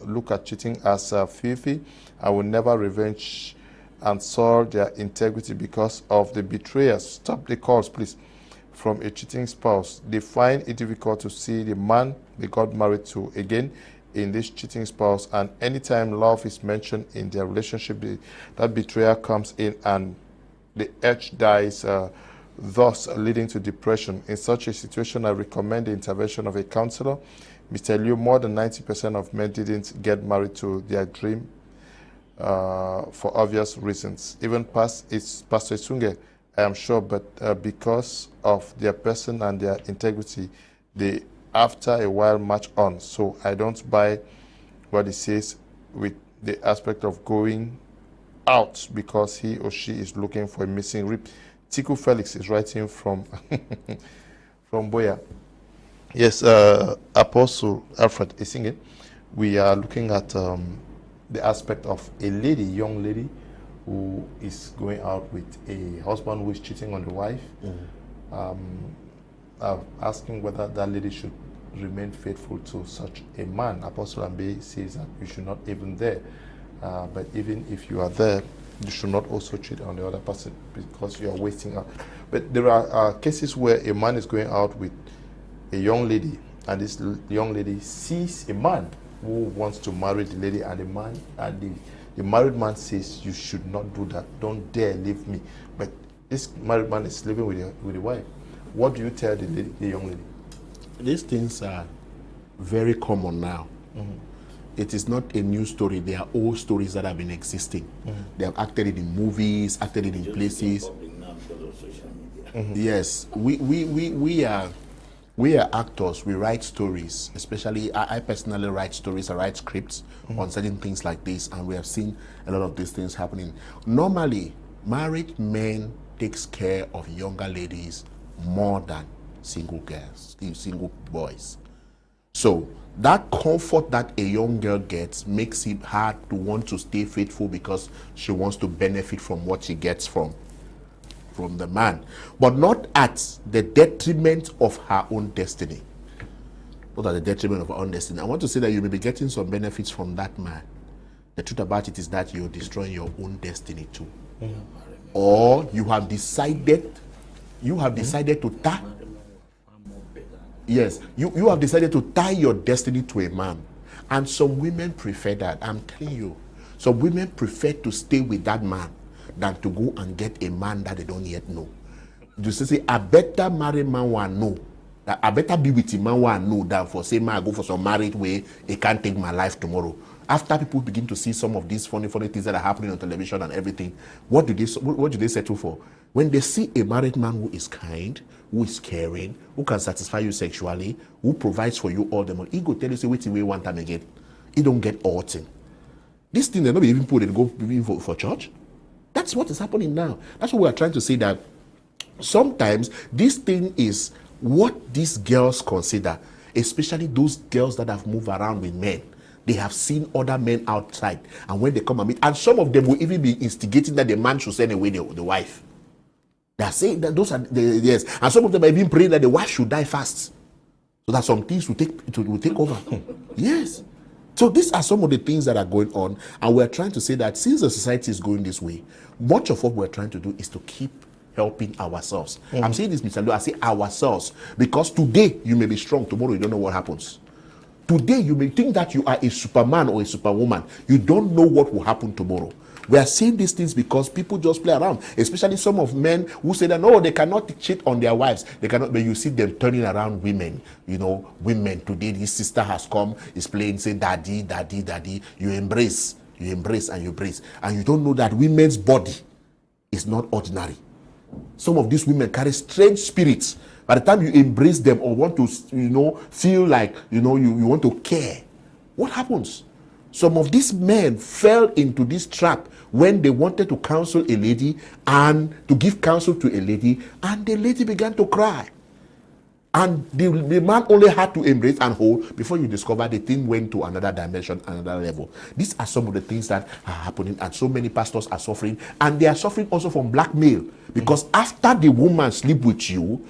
look at cheating as filthy and will never revenge and soil their integrity because of the betrayer. Stop the calls, please, from a cheating spouse. They find it difficult to see the man they got married to again in this cheating spouse, and anytime love is mentioned in their relationship, that betrayal comes in and the edge dies, thus leading to depression. In such a situation, I recommend the intervention of a counselor. Mr. Liu, more than 90% of men didn't get married to their dream for obvious reasons. Even Pastor Esingeh, I am sure, but because of their person and their integrity, they, after a while, match on. So I don't buy what he says with the aspect of going out because he or she is looking for a missing rib. Tiku Felix is writing from from Boya. Yes, Apostle Alfred Esingeh, we are looking at the aspect of a lady, young lady, who is going out with a husband who is cheating on the wife. Asking whether that lady should remain faithful to such a man. Apostle Ambe says that you should not even there. But even if you are there, you should not also cheat on the other person because you are wasting out. But there are cases where a man is going out with a young lady, and this young lady sees a man who wants to marry the lady, and the married man says, you should not do that. Don't dare leave me. But this married man is living with the wife. What do you tell the young lady? These things are very common now. It is not a new story. They are old stories that have been existing. They have acted it in movies, acted it in places. Yes, we are actors. We write stories. Especially, I personally write stories. I write scripts on certain things like this, and we have seen a lot of these things happening. Normally, married men takes care of younger ladies more than single girls, single boys. So that comfort that a young girl gets makes it hard to want to stay faithful because she wants to benefit from what she gets from the man, but not at the detriment of her own destiny. Not at the detriment of her own destiny. I want to say that you may be getting some benefits from that man. The truth about it is that you're destroying your own destiny too. Or you have decided to tie. Yes, you have decided to tie your destiny to a man. And some women prefer that. I'm telling you. Some women prefer to stay with that man than to go and get a man that they don't yet know. You say, I better marry man one know That I better be with him man who I know than for say man I go for some marriage way he can't take my life tomorrow. After people begin to see some of these funny things that are happening on television and everything, what do they settle for? When they see a married man who is kind, who is caring, who can satisfy you sexually, who provides for you all the money, he go tell you say wait till we one time again. He don't get all thing. This thing they not even put it go for church. That's what is happening now. That's what we are trying to say, that sometimes this thing is what these girls consider, especially those girls that have moved around with men. They have seen other men outside, and when they come and meet, and some of them will even be instigating that the man should send away the wife. They are saying that those are yes, and some of them are even praying that the wife should die fast, so that some things will take over. Yes. So these are some of the things that are going on, and we're trying to say that since the society is going this way, much of what we're trying to do is to keep helping ourselves. I'm saying this, Mr. Lou, I say ourselves, because today you may be strong, tomorrow you don't know what happens. Today you may think that you are a superman or a superwoman. You don't know what will happen tomorrow. We are saying these things because people just play around, especially some of men who say that no, they cannot cheat on their wives. They cannot, but you see them turning around women. You know, women today, this sister has come, is playing, say daddy, daddy, daddy. You embrace and you brace. And you don't know that women's body is not ordinary. Some of these women carry strange spirits. By the time you embrace them or want to, feel like, you want to care, what happens? Some of these men fell into this trap when they wanted to counsel a lady and to give counsel to a lady, and the lady began to cry. And the man only had to embrace and hold before you discover the thing went to another dimension, another level. These are some of the things that are happening, and so many pastors are suffering, and they are suffering also from blackmail, because after the woman sleep with you,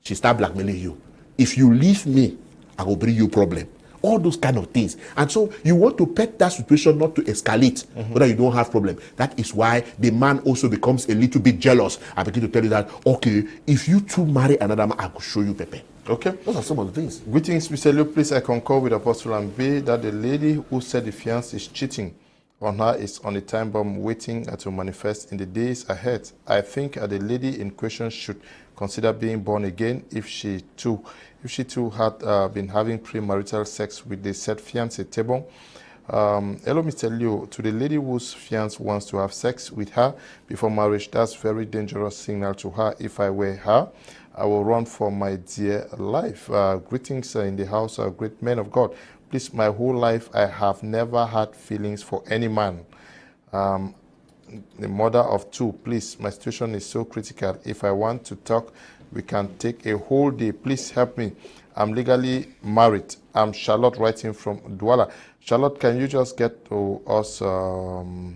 she start blackmailing you. If you leave me, I will bring you problem. All those kind of things. And so you want to pet that situation not to escalate so that you don't have problem. That is why the man also becomes a little bit jealous and begin to tell you that, okay, if you two marry another man, I will show you Pepe. Okay. Those are some of the things. Greetings, Mr. Leo. Please, I concur with Apostle Ambe that the lady who said the fiancé is cheating on her is on the time bomb waiting to manifest in the days ahead. I think the lady in question should consider being born again if she too had been having premarital sex with the said fiancé. Tebon. Hello, Mr. Leo. To the lady whose fiancé wants to have sex with her before marriage, that's very dangerous signal to her. If I were her, I will run for my dear life. Greetings in the house, great men of God. Please, my whole life, I have never had feelings for any man. The mother of two, please, my situation is so critical. If I want to talk, we can take a whole day. Please help me. I'm legally married. I'm Charlotte, writing from Douala. Charlotte, can you just get to us? I'll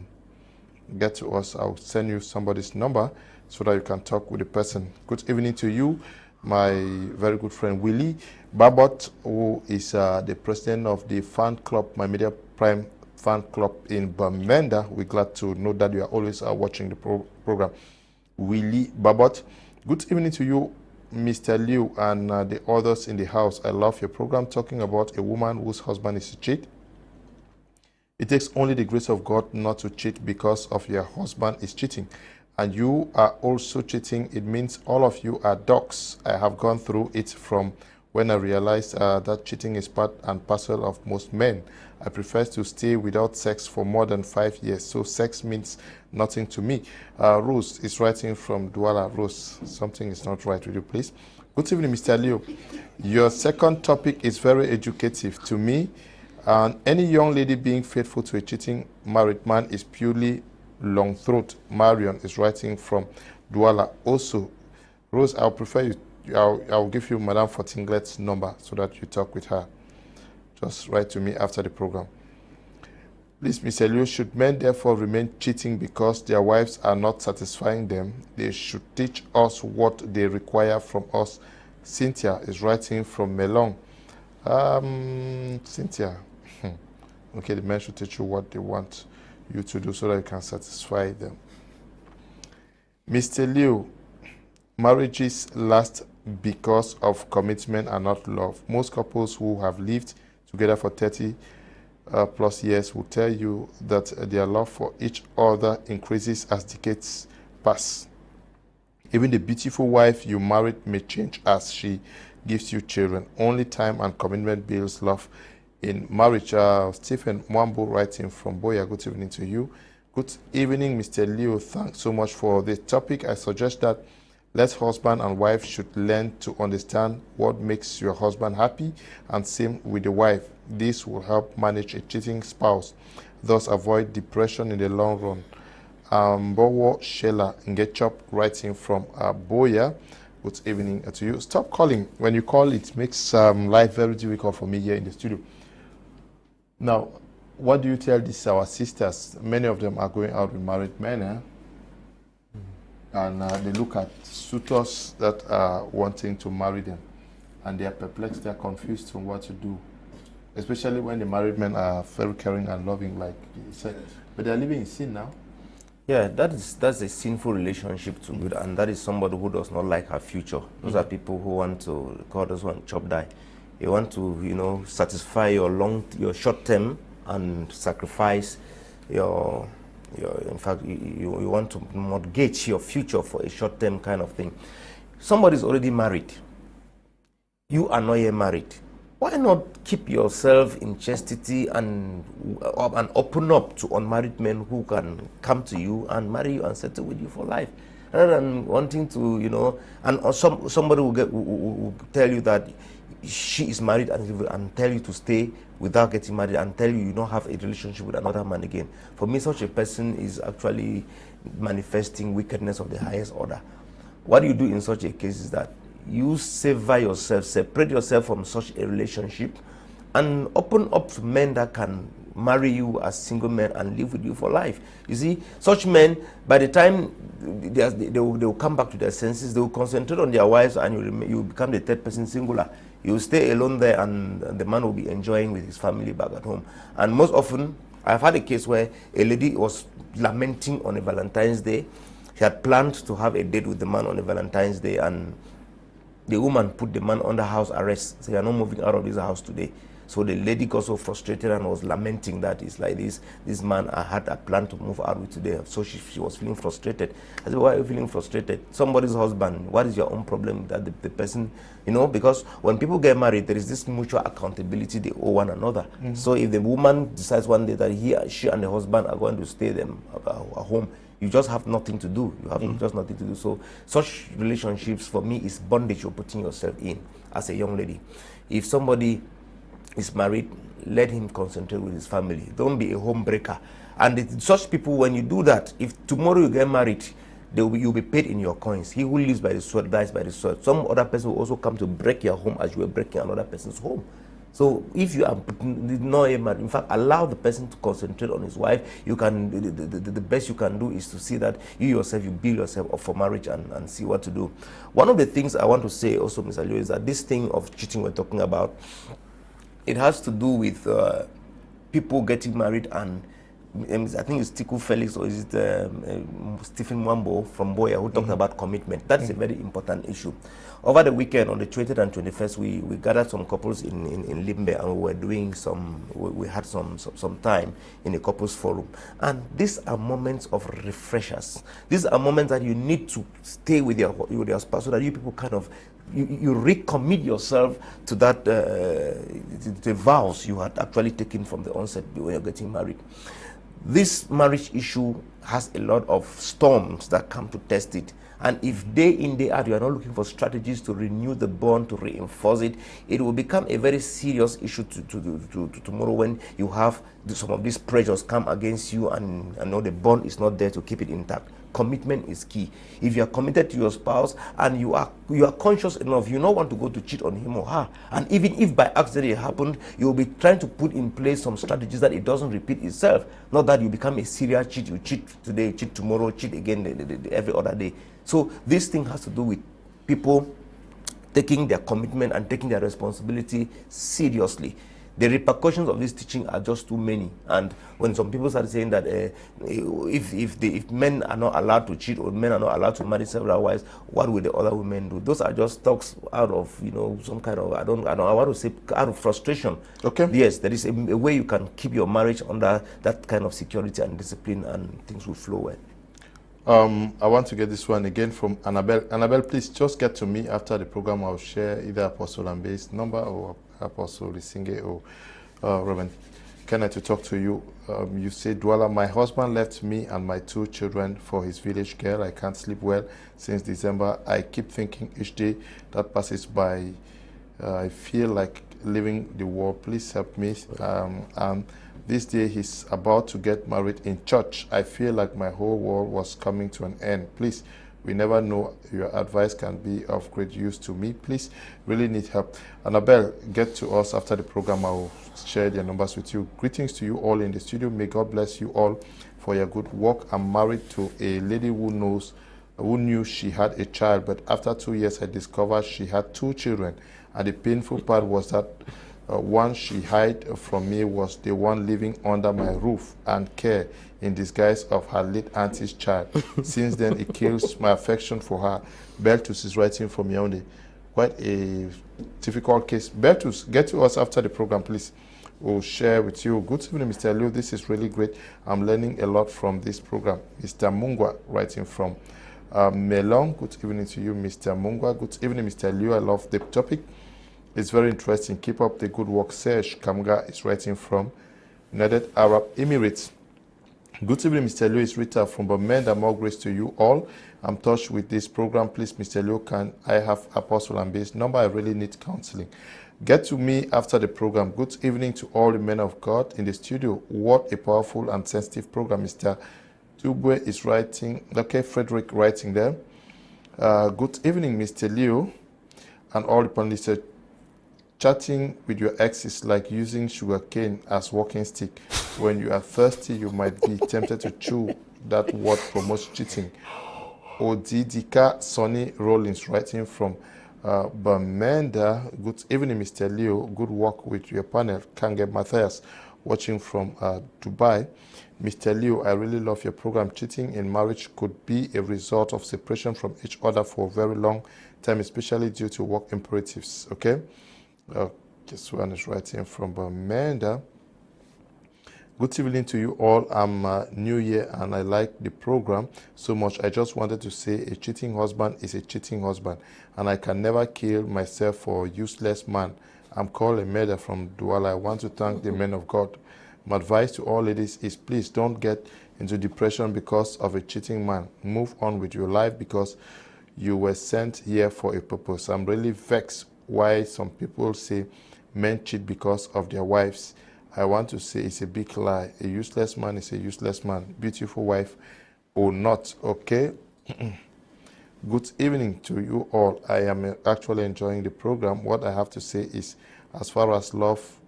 send you somebody's number so that you can talk with the person. Good evening to you, my very good friend Willie Babot, who is the president of the fan club, My Media Prime fan club in Bamenda. We're glad to know that you are always watching the program. Willie Babot. Good evening to you, Mr. Liu, and the others in the house. I love your program talking about a woman whose husband is a cheat. It takes only the grace of God not to cheat because of your husband is cheating. And you are also cheating. It means all of you are dogs. I have gone through it from when I realized that cheating is part and parcel of most men. I prefer to stay without sex for more than 5 years, so sex means nothing to me. Rose is writing from Douala. Rose, something is not right with you, please. Good evening, Mr. Leo. Your second topic is very educative to me. And any young lady being faithful to a cheating married man is purely long throat. Marion is writing from Douala. Also, Rose, I'll prefer you. I'll give you Madame Fortinglet's number so that you talk with her. Just write to me after the program. Please, Mr. Leo, should men therefore remain cheating because their wives are not satisfying them? They should teach us what they require from us. Cynthia is writing from Melon. Cynthia. Okay, the men should teach you what they want you to do so that you can satisfy them. Mr. Leo, marriages last because of commitment and not love. Most couples who have lived together for 30 plus years will tell you that their love for each other increases as decades pass. Even the beautiful wife you married may change as she gives you children. Only time and commitment builds love in marriage. Stephen Mwambo writing from Boya, good evening to you. Good evening, Mr. Leo. Thanks so much for the topic. I suggest that let husband and wife should learn to understand what makes your husband happy, and same with the wife. This will help manage a cheating spouse, thus avoid depression in the long run. Bowo Shela Ngechop writing from Boya. Good evening to you. Stop calling. When you call, it makes life very difficult for me here in the studio. Now, what do you tell these our sisters? Many of them are going out with married men, and they look at suitors that are wanting to marry them, and they are perplexed, they are confused on what to do, especially when the married men are very caring and loving, like you said, but they are living in sin now. Yeah, that's a sinful relationship to good, and that is somebody who does not like her future. Those are people who want to, God doesn't want chop die. You want to, you know, satisfy your short term and sacrifice your in fact, you want to mortgage your future for a short term kind of thing. Somebody's already married. You are not yet married. Why not keep yourself in chastity and open up to unmarried men who can come to you and marry you and settle with you for life, rather than wanting to, you know, and somebody will tell you that she is married and tell you to stay without getting married and tell you don't have a relationship with another man again. For me, such a person is actually manifesting wickedness of the highest order. What you do in such a case is that you sever yourself, separate yourself from such a relationship, and open up to men that can marry you as single men and live with you for life. You see, such men, by the time they will come back to their senses, they will concentrate on their wives, and you will become the third person singular. You will stay alone there, and the man will be enjoying with his family back at home. And most often, I've had a case where a lady was lamenting on a Valentine's Day. She had planned to have a date with the man on a Valentine's Day, and the woman put the man under house arrest. So you are not moving out of this house today. So the lady got so frustrated and was lamenting that it's like this man I had a plan to move out with today. So she was feeling frustrated. I said, why are you feeling frustrated? Somebody's husband, what is your own problem that the person, you know, because when people get married, there is this mutual accountability they owe one another. So if the woman decides one day that she and the husband are going to stay them at home, you just have nothing to do. You have just nothing to do. So such relationships for me is bondage you're putting yourself in as a young lady. If somebody is married, let him concentrate with his family. Don't be a home breaker. And such people, when you do that, if tomorrow you get married, you'll be paid in your coins. He who lives by the sword dies by the sword. Some other person will also come to break your home as you were breaking another person's home. So if you are not married, in fact, allow the person to concentrate on his wife. You can, the best you can do is to see that you yourself, you build yourself up for marriage and see what to do. One of the things I want to say also, Mr. Leo, is that this thing of cheating we're talking about, it has to do with people getting married, and I think it's Tiku Felix or is it Stephen Mwambo from Boya who talked about commitment. That's a very important issue. Over the weekend, on the 20th and 21st, we gathered some couples in Limbe, and we were doing we had some time in a couples forum. And these are moments of refreshers. These are moments that you need to stay with your spouse so that you people kind of, you recommit yourself to that, the vows you had actually taken from the onset when you're getting married. This marriage issue has a lot of storms that come to test it. And if day in, day out, you are not looking for strategies to renew the bond, to reinforce it, it will become a very serious issue to tomorrow when you have some of these pressures come against you and know the bond is not there to keep it intact. Commitment is key. If you are committed to your spouse and you are conscious enough, you don't want to go to cheat on him or her. And even if by accident it happened, you will be trying to put in place some strategies that it doesn't repeat itself. Not that you become a serial cheat. You cheat today, cheat tomorrow, cheat again every other day. So this thing has to do with people taking their commitment and taking their responsibility seriously. The repercussions of this teaching are just too many. And when some people start saying that if men are not allowed to cheat or men are not allowed to marry several wives, what will the other women do? Those are just talks out of, you know, some kind of, I want to say out of frustration. Okay. Yes, there is a way you can keep your marriage under that kind of security and discipline, and things will flow well. I want to get this one again from Annabelle. Annabelle, please just get to me after the program. I'll share either Apostle Ambe's number or Apostle Esingeh or Reverend Kenneth to talk to you. You say, Dwala, my husband left me and my 2 children for his village girl. I can't sleep well since December. I keep thinking each day that passes by, I feel like leaving the world. Please help me. And this day he's about to get married in church. I feel like my whole world was coming to an end. Please, we never know. Your advice can be of great use to me. Please, really need help. Annabelle, get to us after the program. I will share their numbers with you. Greetings to you all in the studio. May God bless you all for your good work. I'm married to a lady who knew she had a child, but after 2 years I discovered she had 2 children, and the painful part was that one she hid from me was the one living under my roof and care in disguise of her late auntie's child. Since then, it kills my affection for her. Bertus is writing from Yaoundé. Quite a difficult case. Bertus, get to us after the program, please. We'll share with you. Good evening, Mr. Liu. This is really great. I'm learning a lot from this program. Mr. Mungwa writing from Melon. Good evening to you, Mr. Mungwa. Good evening, Mr. Liu. I love the topic. It's very interesting. Keep up the good work. Serge Kamga is writing from United Arab Emirates. Good evening, Mr. Liu. It's Rita from Bamenda. More grace to you all. I'm touched with this program. Please, Mr. Liu, can I have Apostle Ambe's number? I really need counseling. Get to me after the program. Good evening to all the men of God in the studio. What a powerful and sensitive program, Mr. Tubwe is writing. Okay, Frederick writing there. Good evening, Mr. Liu, and all the panelists. Chatting with your ex is like using sugarcane as walking stick. When you are thirsty, you might be tempted to chew. That word promotes cheating. Odidika Sonny Rollins writing from Bamenda. Good evening, Mr. Leo. Good work with your panel. Kange Matthias watching from Dubai. Mr. Leo, I really love your program. Cheating in marriage could be a result of separation from each other for a very long time, especially due to work imperatives. Okay? This one is writing from Amanda. Good evening to you all. I'm new year and I like the program so much. I just wanted to say a cheating husband is a cheating husband, and I can never kill myself for a useless man. I'm called Amanda from Douala. I want to thank the men of God. My advice to all ladies is please don't get into depression because of a cheating man. Move on with your life because you were sent here for a purpose. I'm really vexed why some people say men cheat because of their wives. I want to say it's a big lie. A useless man is a useless man, beautiful wife or not. Okay? Good evening to you all. I am actually enjoying the program. What I have to say is, as far as love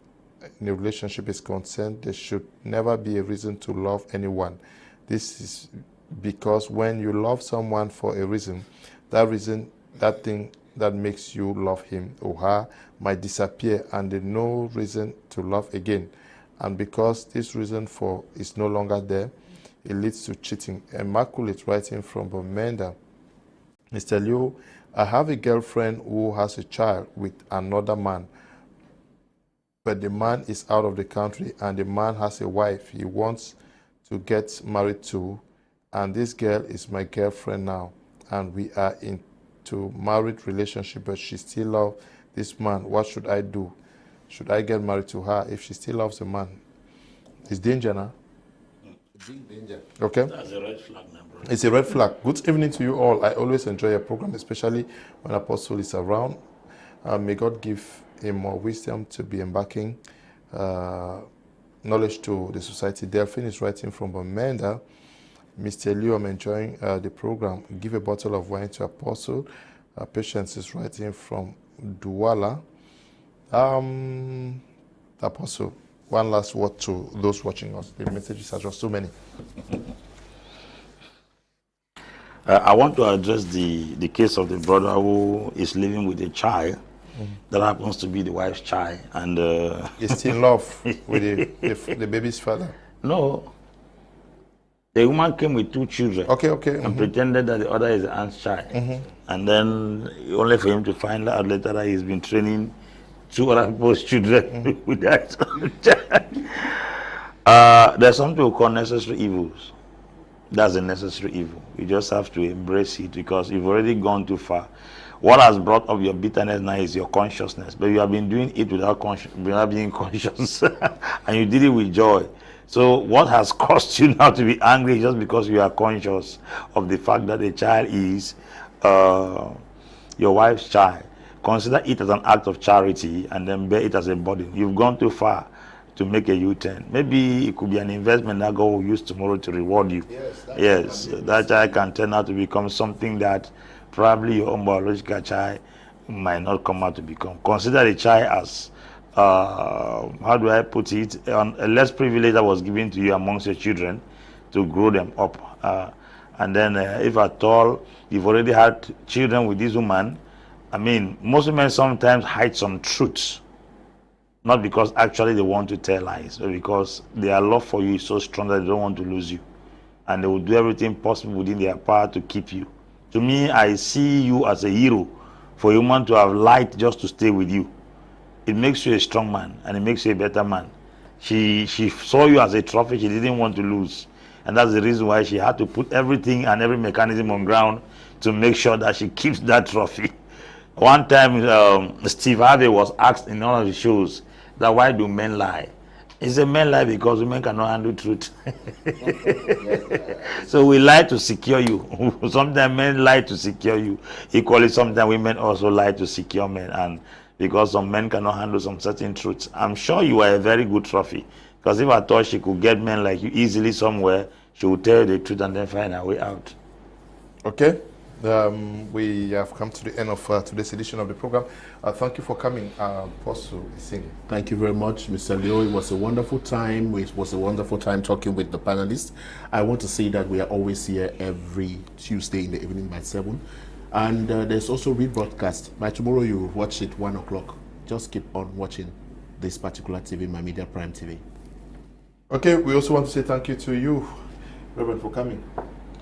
in a relationship is concerned, there should never be a reason to love anyone. This is because when you love someone for a reason, that thing that makes you love him or her might disappear and there's no reason to love again. And because this reason for is no longer there, it leads to cheating. Immaculate writing from Bamenda. Mr. Liu, I have a girlfriend who has a child with another man, but the man is out of the country and the man has a wife he wants to get married to, and this girl is my girlfriend now, and we are in to married relationship, but she still loves this man. What should I do? Should I get married to her if she still loves the man? It's danger now. Big danger. Okay. That's a red flag, bro. It's a red flag. Good evening to you all. I always enjoy your program, especially when Apostle is around. May God give him more wisdom to be embarking knowledge to the society. Delphine is writing from Amanda. Mr. Liu, I'm enjoying the program. Give a bottle of wine to Apostle. Patience is writing from Douala. Apostle, one last word to those watching us. The messages are just so many. I want to address the case of the brother who is living with a child that happens to be the wife's child. And he's still in love with the baby's father. No. The woman came with 2 children. Okay. And pretended that the other is the aunt's child. And then only for him to find out later that he's been training 2 other people's children with that child. There's something we call necessary evils. That's a necessary evil. You just have to embrace it because you've already gone too far. What has brought up your bitterness now is your consciousness, but you have been doing it without being conscious, and you did it with joy. So what has caused you now to be angry is just because you are conscious of the fact that the child is your wife's child. Consider it as an act of charity and then bear it as a burden. You've gone too far to make a U-turn. Maybe it could be an investment that God will use tomorrow to reward you. Yes, that child can turn out to become something that probably your own biological child might not come out to become. Consider the child as, how do I put it, a less privilege that was given to you amongst your children to grow them up. And then if at all you've already had children with this woman, I mean, most women sometimes hide some truths. Not because actually they want to tell lies, but because their love for you is so strong that they don't want to lose you. And they will do everything possible within their power to keep you. To me, I see you as a hero for a woman to have lied just to stay with you. It makes you a strong man and it makes you a better man. She saw you as a trophy she didn't want to lose. And that's the reason why she had to put everything and every mechanism on ground to make sure that she keeps that trophy. One time, Steve Harvey was asked in one of the shows that why do men lie? He said men lie because women cannot handle truth. So we lie to secure you. Sometimes men lie to secure you. Equally, sometimes women also lie to secure men. And because some men cannot handle some certain truths. I'm sure you are a very good trophy. Because if I thought she could get men like you easily somewhere, she would tell you the truth and then find her way out. Okay. We have come to the end of today's edition of the program. Thank you for coming, Apostle Esingeh. Thank you very much, Mr. Leo. It was a wonderful time. It was a wonderful time talking with the panelists. I want to say that we are always here every Tuesday in the evening by 7. And there's also rebroadcast. By tomorrow, you will watch it 1 o'clock. Just keep on watching this particular TV, My Media Prime TV. Okay, we also want to say thank you to you, Reverend, for coming.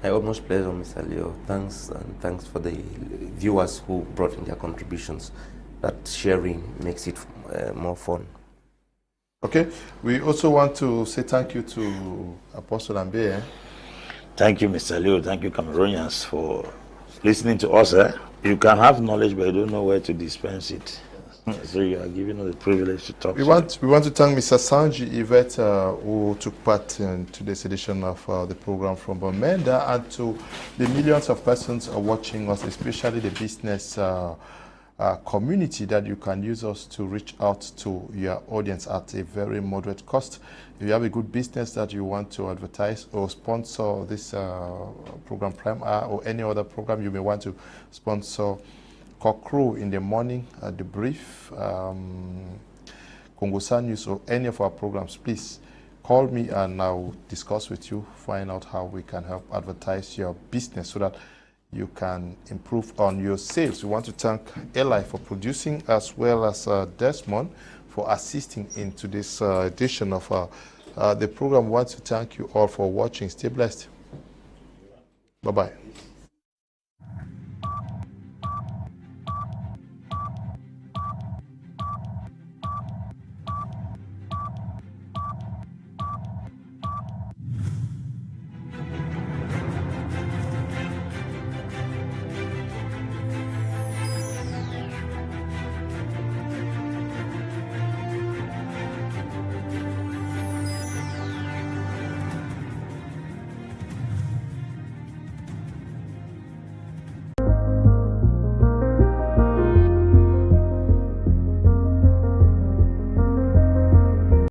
I almost pleasure, Mr. Leo. Thanks, and thanks for the viewers who brought in their contributions. That sharing makes it more fun. Okay, we also want to say thank you to Apostle Ambe. Thank you, Mr. Leo. Thank you, Cameroonians, for listening to us. You can have knowledge, but you don't know where to dispense it. So you are giving us the privilege to talk. We want to thank Mr. Asanji, Yvette, who took part in today's edition of the program from Bomenda, and to the millions of persons watching us, especially the business community, that you can use us to reach out to your audience at a very moderate cost. If you have a good business that you want to advertise or sponsor this program Prime Hour or any other program you may want to sponsor, Crew in the morning, The Brief, Congo Sun News, or any of our programs, please call me and I'll discuss with you, find out how we can help advertise your business so that you can improve on your sales. We want to thank Eli for producing, as well as Desmond for assisting in today's edition of the program. We want to thank you all for watching. Stay blessed. Bye-bye.